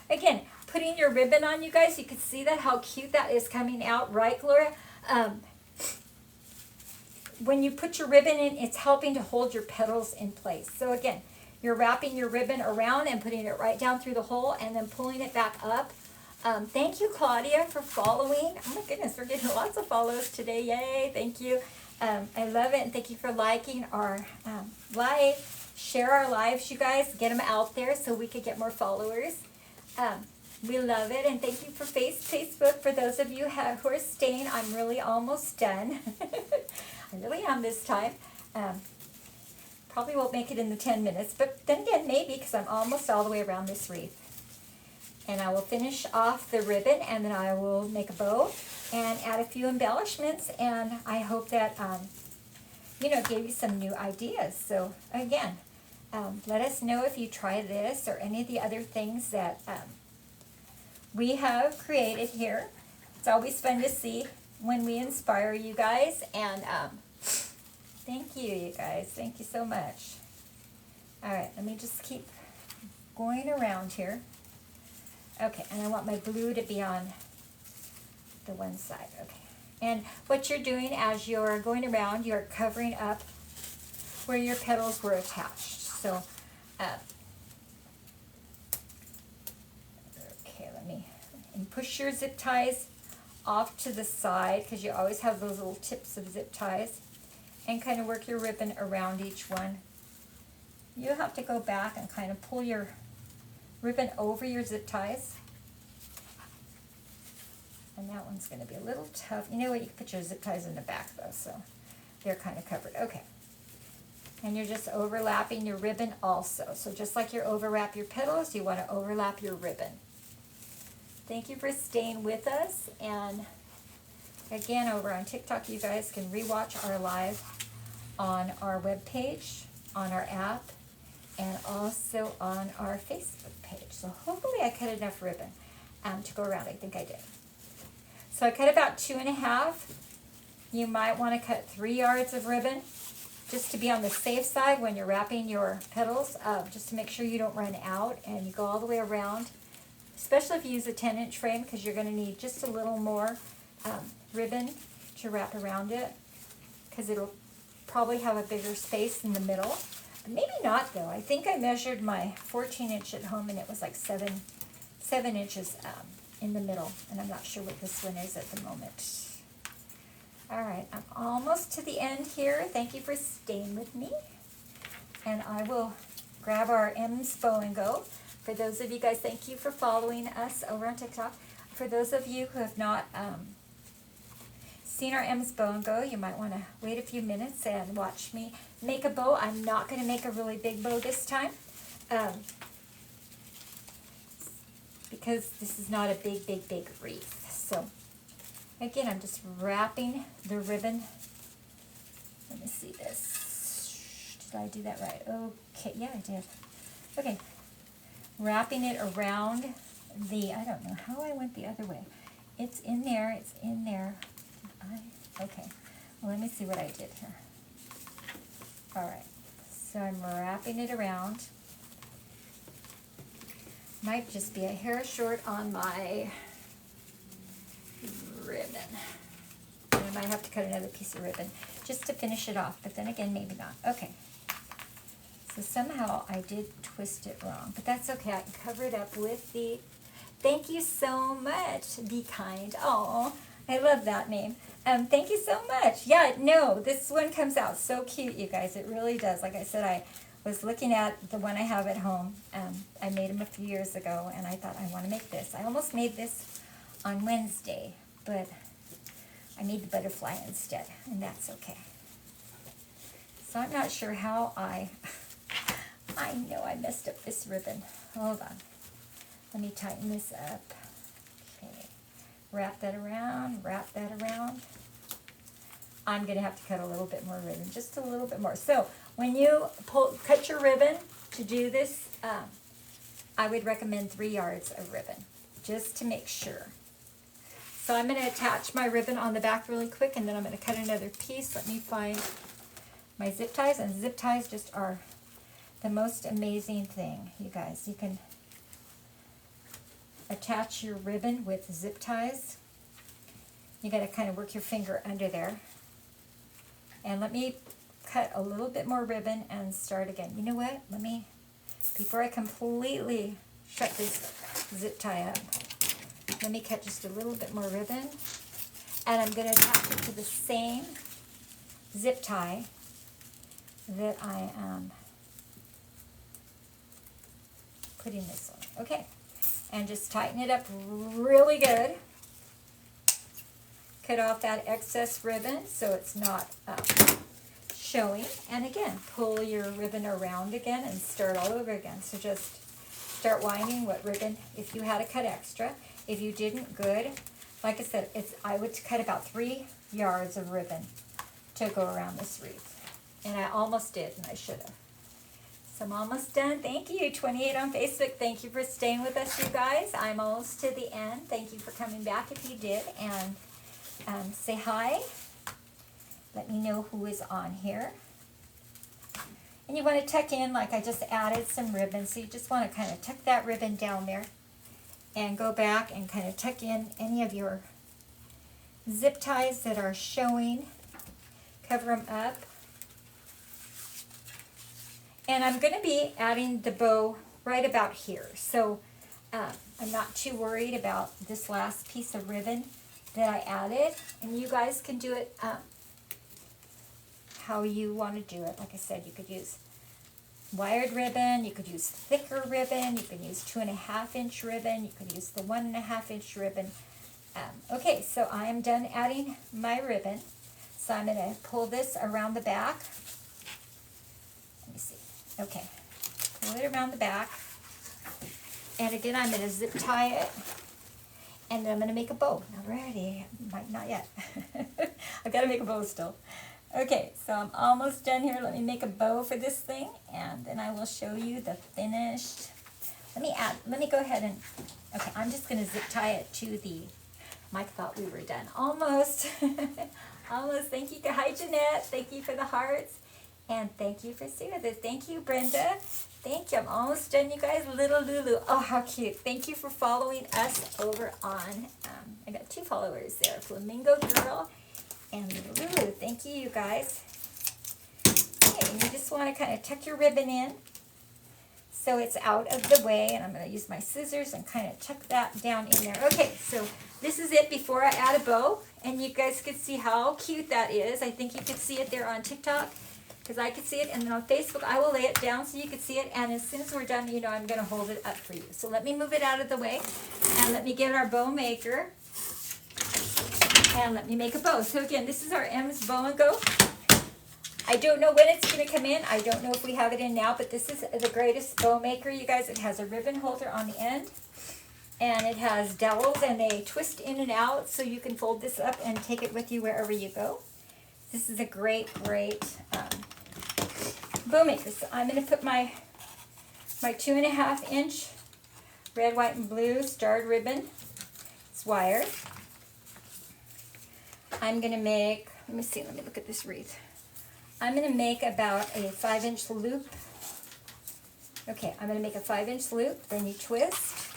again, putting your ribbon on, you guys, you can see that, how cute that is coming out, right, Gloria? When you put your ribbon in, it's helping to hold your petals in place. So again, you're wrapping your ribbon around and putting it right down through the hole and then pulling it back up. Thank you, Claudia, for following. Oh my goodness, we're getting lots of follows today. Yay, thank you. I love it, and thank you for liking our live. Share our lives, you guys. Get them out there so we could get more followers. We love it, and thank you for Facebook. For those of you who are staying, I'm really almost done. I really am this time. Probably won't make it in the 10 minutes, but then again, maybe, because I'm almost all the way around this wreath. And I will finish off the ribbon, and then I will make a bow and add a few embellishments, and I hope that, you know, gave you some new ideas. So again, let us know if you try this or any of the other things that we have created here. It's always fun to see when we inspire you guys, and thank you, you guys. Thank you so much. All right, let me just keep going around here. Okay, and I want my blue to be on the one side. Okay, and what you're doing as you're going around, you're covering up where your petals were attached. So, okay, and push your zip ties off to the side, because you always have those little tips of zip ties, and kind of work your ribbon around each one. You have to go back and kind of pull your ribbon over your zip ties. And that one's going to be a little tough. You know what, you can put your zip ties in the back though, so they're kind of covered. Okay. And you're just overlapping your ribbon also. So just like you overlap your petals, you want to overlap your ribbon. Thank you for staying with us. And again, over on TikTok, you guys can rewatch our live on our webpage, on our app, and also on our Facebook page. So hopefully I cut enough ribbon to go around. I think I did. So I cut about 2.5. You might want to cut 3 yards of ribbon just to be on the safe side when you're wrapping your petals, just to make sure you don't run out, and you go all the way around, especially if you use a 10-inch frame, because you're going to need just a little more ribbon to wrap around it, because it'll probably have a bigger space in the middle. Maybe not, though. I think I measured my 14-inch at home, and it was like 7 inches in the middle, and I'm not sure what this one is at the moment. All right, I'm almost to the end here. Thank you for staying with me. And I will grab our M's Bow and Go. For those of you guys, thank you for following us over on TikTok. For those of you who have not seen our M's Bow and Go, you might want to wait a few minutes and watch me make a bow. I'm not going to make a really big bow this time because this is not a big, big, big wreath. So again, I'm just wrapping the ribbon. Let me see this. Did I do that right? Okay, yeah, I did. Okay, wrapping it around the, I don't know how I went the other way. It's in there, it's in there. Okay, well, let me see what I did here. All right, so I'm wrapping it around. Might just be a hair short on my ribbon. I might have to cut another piece of ribbon just to finish it off, but then again, maybe not. Okay. So somehow I did twist it wrong, but that's okay. I can cover it up with the, thank you so much, Be Kind. Oh, I love that name. Thank you so much. Yeah, no, this one comes out so cute, you guys. It really does. Like I said, I was looking at the one I have at home. I made them a few years ago, and I thought I want to make this. I almost made this on Wednesday, but I made the butterfly instead, and that's okay. So I'm not sure how I know I messed up this ribbon. Hold on. Let me tighten this up. Okay. Wrap that around, wrap that around. I'm going to have to cut a little bit more ribbon, just a little bit more. So when you cut your ribbon to do this, I would recommend 3 yards of ribbon, just to make sure. So I'm going to attach my ribbon on the back really quick, and then I'm going to cut another piece. Let me find my zip ties, and zip ties just are the most amazing thing, you guys. You can attach your ribbon with zip ties. You got to kind of work your finger under there. And let me cut a little bit more ribbon and start again. You know what? Let me, before I completely shut this zip tie up, let me cut just a little bit more ribbon. And I'm going to attach it to the same zip tie that I am putting this on. Okay, and just tighten it up really good. Cut off that excess ribbon so it's not showing. And again, pull your ribbon around again and start all over again. So just start winding what ribbon, if you had to cut extra. If you didn't, good. Like I said, I would cut about 3 yards of ribbon to go around this wreath. And I almost did, and I should have. So I'm almost done. Thank you, 28 on Facebook. Thank you for staying with us, you guys. I'm almost to the end. Thank you for coming back if you did. And say hi. Let me know who is on here. And you want to tuck in, like I just added some ribbon. So you just want to kind of tuck that ribbon down there. And go back and kind of tuck in any of your zip ties that are showing. Cover them up. And I'm going to be adding the bow right about here. So I'm not too worried about this last piece of ribbon that I added. And you guys can do it how you want to do it. Like I said, you could use wired ribbon, you could use thicker ribbon, you could use 2.5-inch ribbon, you could use the 1.5-inch ribbon. Okay, so I am done adding my ribbon. So I'm going to pull this around the back. Let me see. Okay, pull it around the back. And again, I'm going to zip tie it. And then I'm going to make a bow. Not ready. Not yet. I've got to make a bow still. Okay, so I'm almost done here. Let me make a bow for this thing, and then I will show you the finished. Let me go ahead and, okay, I'm just going to zip tie it to the, Mike thought we were done. Almost. Almost. Thank you. Hi, Jeanette. Thank you for the hearts. And thank you for seeing this. Thank you, Brenda. Thank you. I'm almost done, you guys. Little Lulu. Oh, how cute. Thank you for following us over on, I got 2 followers there. Flamingo Girl and Little Lulu. Thank you, you guys. Okay, and you just want to kind of tuck your ribbon in so it's out of the way. And I'm going to use my scissors and kind of tuck that down in there. Okay, so this is it before I add a bow. and you guys could see how cute that is. I think you could see it there on TikTok, because I could see it, and then on Facebook I will lay it down so you could see it, and as soon as we're done, you know, I'm going to hold it up for you. So let me move it out of the way, and let me get our bow maker, and let me make a bow. So again, this is our M's Bow and Go. I don't know when it's going to come in. I don't know if we have it in now, but this is the greatest bow maker, you guys. It has a ribbon holder on the end, and it has dowels, and they twist in and out, so you can fold this up and take it with you wherever you go. This is a great, great bow maker. So I'm going to put my 2.5 inch red, white, and blue starred ribbon. It's wired. I'm going to make, let me look at this wreath. I'm going to make about a 5-inch loop. Okay, I'm going to make a 5-inch loop, then you twist.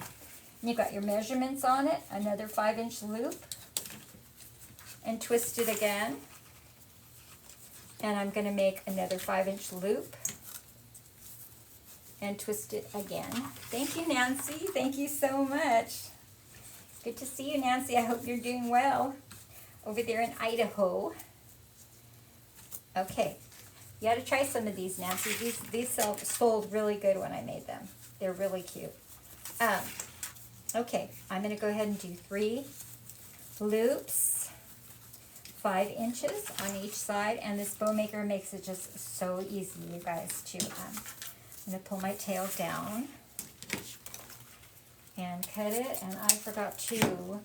And you've got your measurements on it, another 5-inch loop, and twist it again. And I'm going to make another 5-inch loop and twist it again. Thank you, Nancy. Thank you so much. Good to see you, Nancy. I hope you're doing well over there in Idaho. Okay, you got to try some of these, Nancy. These sold really good when I made them. They're really cute. Okay, I'm going to go ahead and do 3 loops, 5 inches on each side, and this bow maker makes it just so easy, you guys, to, I'm going to pull my tail down and cut it, and I forgot to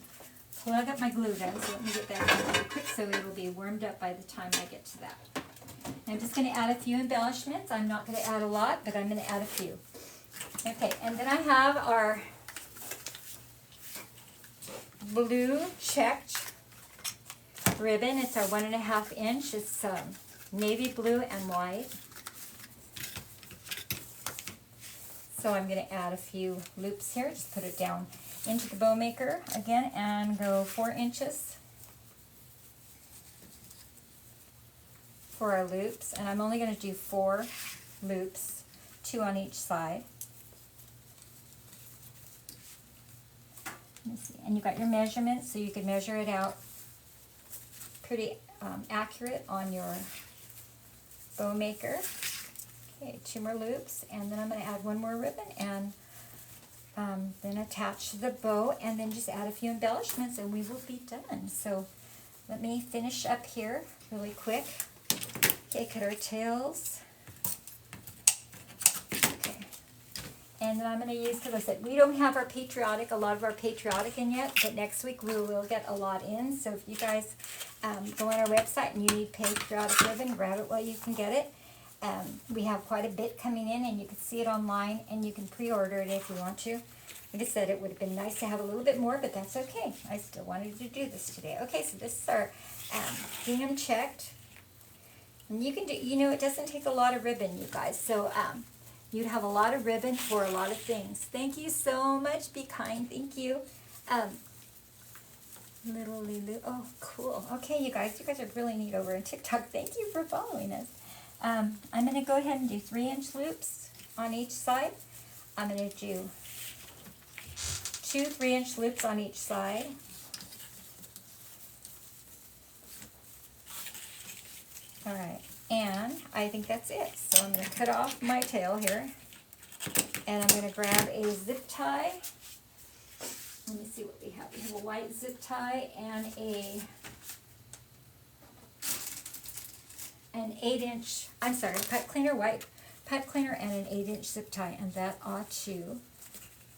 plug up my glue gun, so let me get that done really quick so it'll be warmed up by the time I get to that. I'm just going to add a few embellishments. I'm not going to add a lot, but I'm going to add a few. Okay, and then I have our blue checked ribbon. It's our 1.5 inch. It's navy blue and white. So I'm going to add a few loops here. Just put it down into the bow maker again and go 4 inches for our loops. And I'm only going to do 4 loops, 2 on each side. Let me see. And you got your measurements, so you can measure it out pretty accurate on your bow maker. Okay, 2 more loops, and then I'm going to add 1 more ribbon, and then attach the bow, and then just add a few embellishments, and we will be done. So let me finish up here really quick. Okay, cut our tails. Okay, and then I'm going to use, because I said we don't have our Patriotic, a lot of our Patriotic in yet, but next week we will get a lot in. So if you guys go on our website and you need Patriotic ribbon, grab it while you can get it. We have quite a bit coming in, and you can see it online, and you can pre-order it if you want to. Like I said, it would have been nice to have a little bit more, but that's okay. I still wanted to do this today. Okay, so this is our gingham checked. And you can do, you know, it doesn't take a lot of ribbon, you guys. So you'd have a lot of ribbon for a lot of things. Thank you so much. Be kind. Thank you. Little Lulu. Oh, cool. Okay, you guys are really neat over on TikTok. Thank you for following us. I'm going to go ahead and do 3-inch loops on each side. I'm going to do 2 3-inch loops on each side. All right, and I think that's it. So I'm going to cut off my tail here, and I'm going to grab a zip tie. Let me see what we have. We have a white zip tie and an 8-inch, I'm sorry, pipe cleaner, white pipe cleaner, and an 8-inch zip tie, and that ought to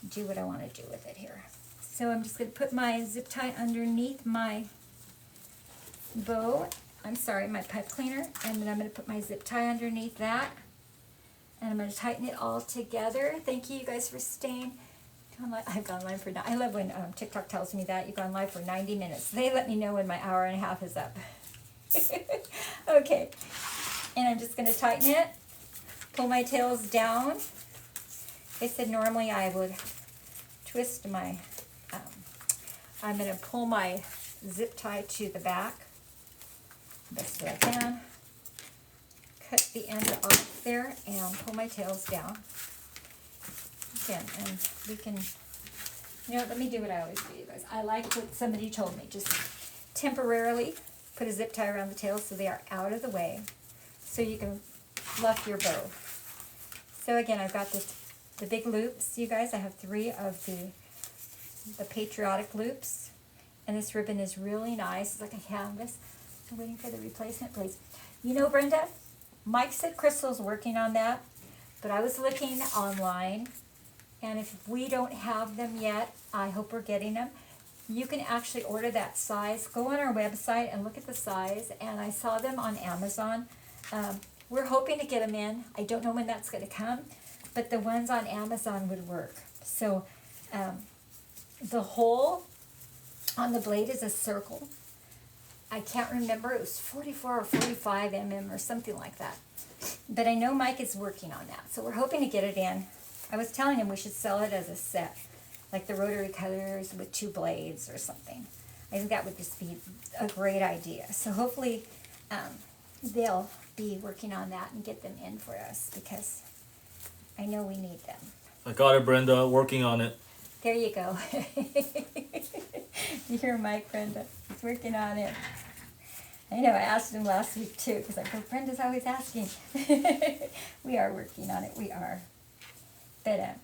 do what I want to do with it here. So I'm just going to put my zip tie underneath my bow, I'm sorry, my pipe cleaner, and then I'm going to put my zip tie underneath that, and I'm going to tighten it all together. Thank you guys for staying. I've gone live for, I love when TikTok tells me that you've gone live for 90 minutes. They let me know when my hour and a half is up. Okay, and I'm just going to tighten it, pull my tails down. I said normally I would twist my, I'm going to pull my zip tie to the back, best way I can, cut the end off there, and pull my tails down. Again, and we can, you know, let me do what I always do, you guys. I like what somebody told me, just temporarily put a zip tie around the tails so they are out of the way, so you can fluff your bow. So again, I've got the big loops, you guys. I have 3 of the Patriotic loops, and this ribbon is really nice. It's like a canvas. I'm waiting for the replacement, please. You know, Brenda, Mike said Crystal's working on that, but I was looking online, and if we don't have them yet, I hope we're getting them. You can actually order that size. Go on our website and look at the size, and I saw them on Amazon. We're hoping to get them in. I don't know when that's going to come, but the ones on Amazon would work. So the hole on the blade is a circle. I can't remember, it was 44 or 45 mm or something like that. But I know Mike is working on that, so we're hoping to get it in. I was telling him we should sell it as a set, like the rotary cutters with 2 blades or something. I think that would just be a great idea. So hopefully they'll be working on that and get them in for us, because I know we need them. I got it, Brenda. Working on it. There you go. You hear Mike, Brenda? He's working on it. I know, I asked him last week too, because I go, Brenda's always asking. We are working on it, we are. But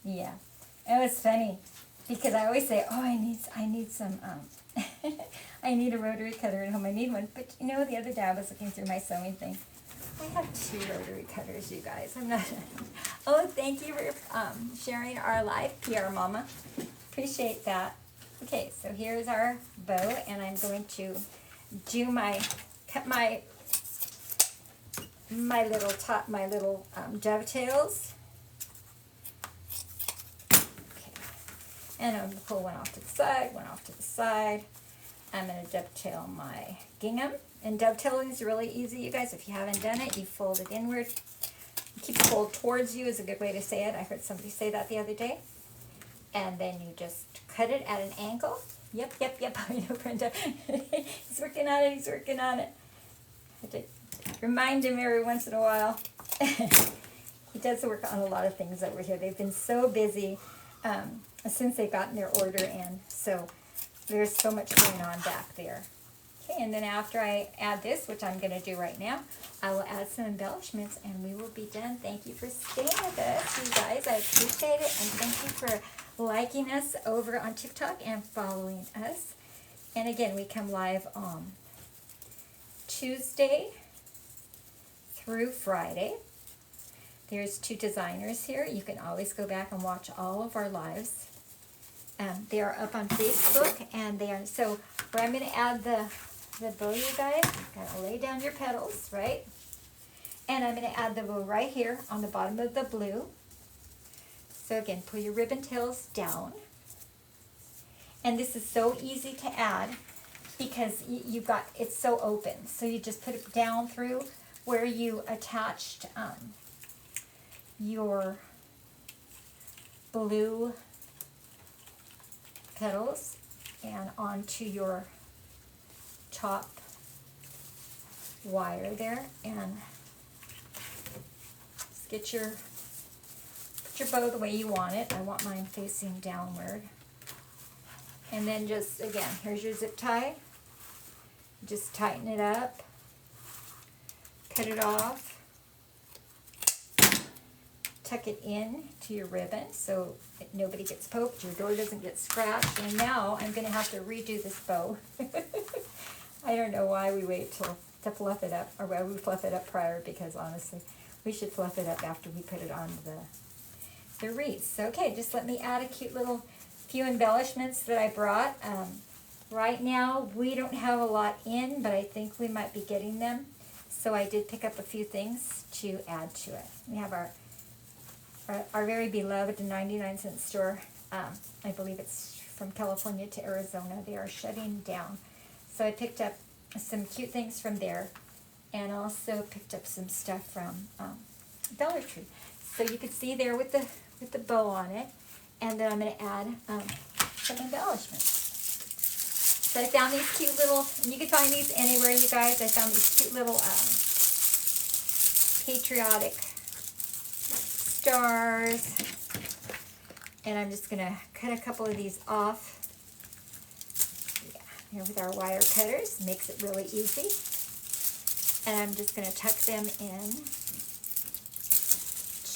yeah, it was funny, because I always say, oh, I need some, I need a rotary cutter at home, I need one. But you know, the other day I was looking through my sewing thing. I have 2 rotary cutters, you guys. I'm not. Oh, thank you for sharing our live, PR Mama. Appreciate that. Okay, so here's our bow, and I'm going to do cut my little dovetails. Okay, and I'm gonna pull one off to the side, one off to the side. I'm gonna dovetail my gingham. And dovetailing is really easy, you guys. If you haven't done it, you fold it inward. Keep the fold towards you is a good way to say it. I heard somebody say that the other day. And then you just cut it at an angle. Yep. I know, Brenda. He's working on it. He's working on it. I have to remind him every once in a while. He does work on a lot of things over here. They've been so busy since they've gotten their order in. So there's so much going on back there. Okay, and then after I add this, which I'm going to do right now, I will add some embellishments and we will be done. Thank you for staying with us, you guys. I appreciate it, and thank you for liking us over on TikTok and following us. And again, we come live on Tuesday through Friday. There's 2 designers here. You can always go back and watch all of our lives. They are up on Facebook, and they are, so where I'm going to add the bow, you guys, gotta lay down your petals, right? And I'm going to add the bow right here on the bottom of the blue. So again, pull your ribbon tails down. And this is so easy to add because you've got, it's so open. So you just put it down through where you attached your blue petals and onto your top wire there, and just put your bow the way you want it. I want mine facing downward. And then just, again, here's your zip tie. Just tighten it up, cut it off, tuck it in to your ribbon so that nobody gets poked, your door doesn't get scratched. And now I'm going to have to redo this bow. I don't know why we wait to fluff it up, or why we fluff it up prior, because honestly, we should fluff it up after we put it on the wreaths. So, okay, just let me add a cute little few embellishments that I brought. Right now, we don't have a lot in, but I think we might be getting them. So I did pick up a few things to add to it. We have our very beloved 99-cent store. I believe it's from California to Arizona. They are shutting down. So I picked up some cute things from there, and also picked up some stuff from Dollar Tree. So you can see there with the bow on it, and then I'm going to add some embellishments. So I found these cute little, and you can find these anywhere, you guys. I found these cute little Patriotic stars, and I'm just going to cut a couple of these off. Yeah, here with our wire cutters. Makes it really easy. And I'm just going to tuck them in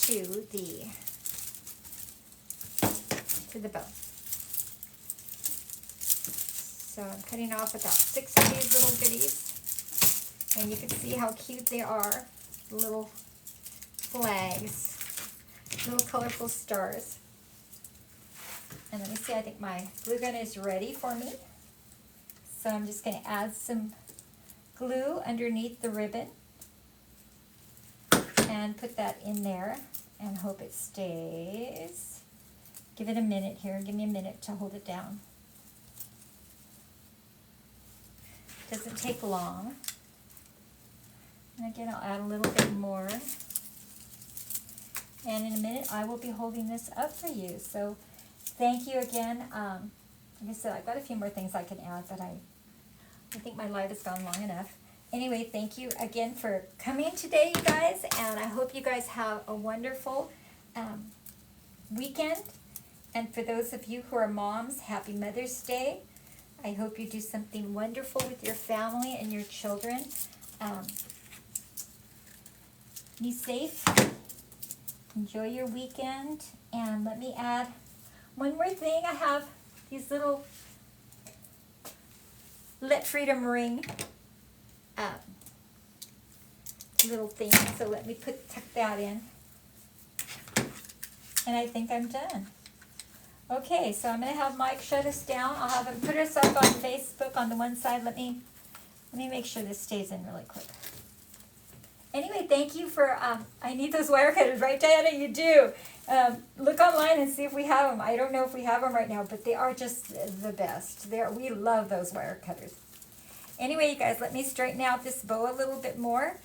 to the bow. So I'm cutting off about 6 of these little goodies. And you can see how cute they are. Little flags. Little colorful stars. And let me see, I think my glue gun is ready for me. So I'm just going to add some glue underneath the ribbon and put that in there and hope it stays. Give it a minute here. Give me a minute to hold it down. Doesn't take long. And again, I'll add a little bit more. And in a minute, I will be holding this up for you. So thank you again. Like I said, I've got a few more things I can add, but I think my light has gone long enough. Anyway, thank you again for coming today, you guys, and I hope you guys have a wonderful weekend. And for those of you who are moms, happy Mother's Day. I hope you do something wonderful with your family and your children. Be safe. Enjoy your weekend. And let me add one more thing. I have these little Let Freedom Ring little things. So let me tuck that in. And I think I'm done. Okay, so I'm going to have Mike shut us down. I'll have him put us up on Facebook on the one side. Let me make sure this stays in really quick. Anyway, thank you for, I need those wire cutters, right, Diana? You do. Look online and see if we have them. I don't know if we have them right now, but they are just the best. We love those wire cutters. Anyway, you guys, let me straighten out this bow a little bit more.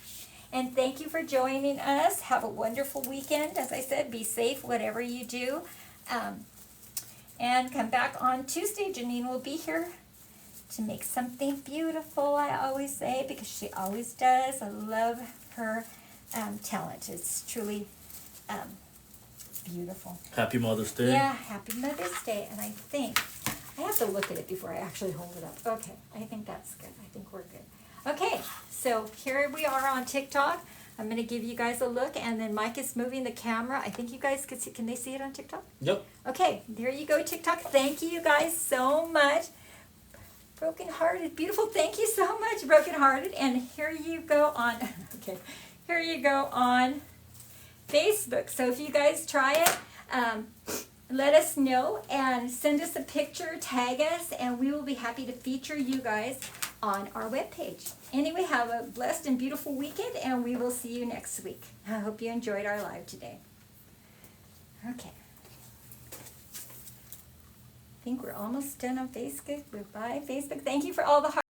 And thank you for joining us. Have a wonderful weekend. As I said, be safe, whatever you do. And come back on Tuesday. Janine will be here to make something beautiful, I always say, because she always does. I love her talent. It's truly beautiful. Happy Mother's Day. Yeah, happy Mother's Day. And I think, I have to look at it before I actually hold it up. Okay, I think that's good. I think we're good. Okay, so here we are on TikTok. I'm going to give you guys a look, and then Mike is moving the camera. I think you guys could see, can they see it on TikTok? Yep. Okay, there you go, TikTok. Thank you guys so much. Broken Hearted, beautiful. Thank you so much, Broken Hearted. And here you go on, okay, here you go on Facebook. So if you guys try it, let us know and send us a picture, tag us, and we will be happy to feature you guys on our webpage. Anyway, have a blessed and beautiful weekend, and we will see you next week. I hope you enjoyed our live today. Okay. I think we're almost done on Facebook. Goodbye, Facebook. Thank you for all the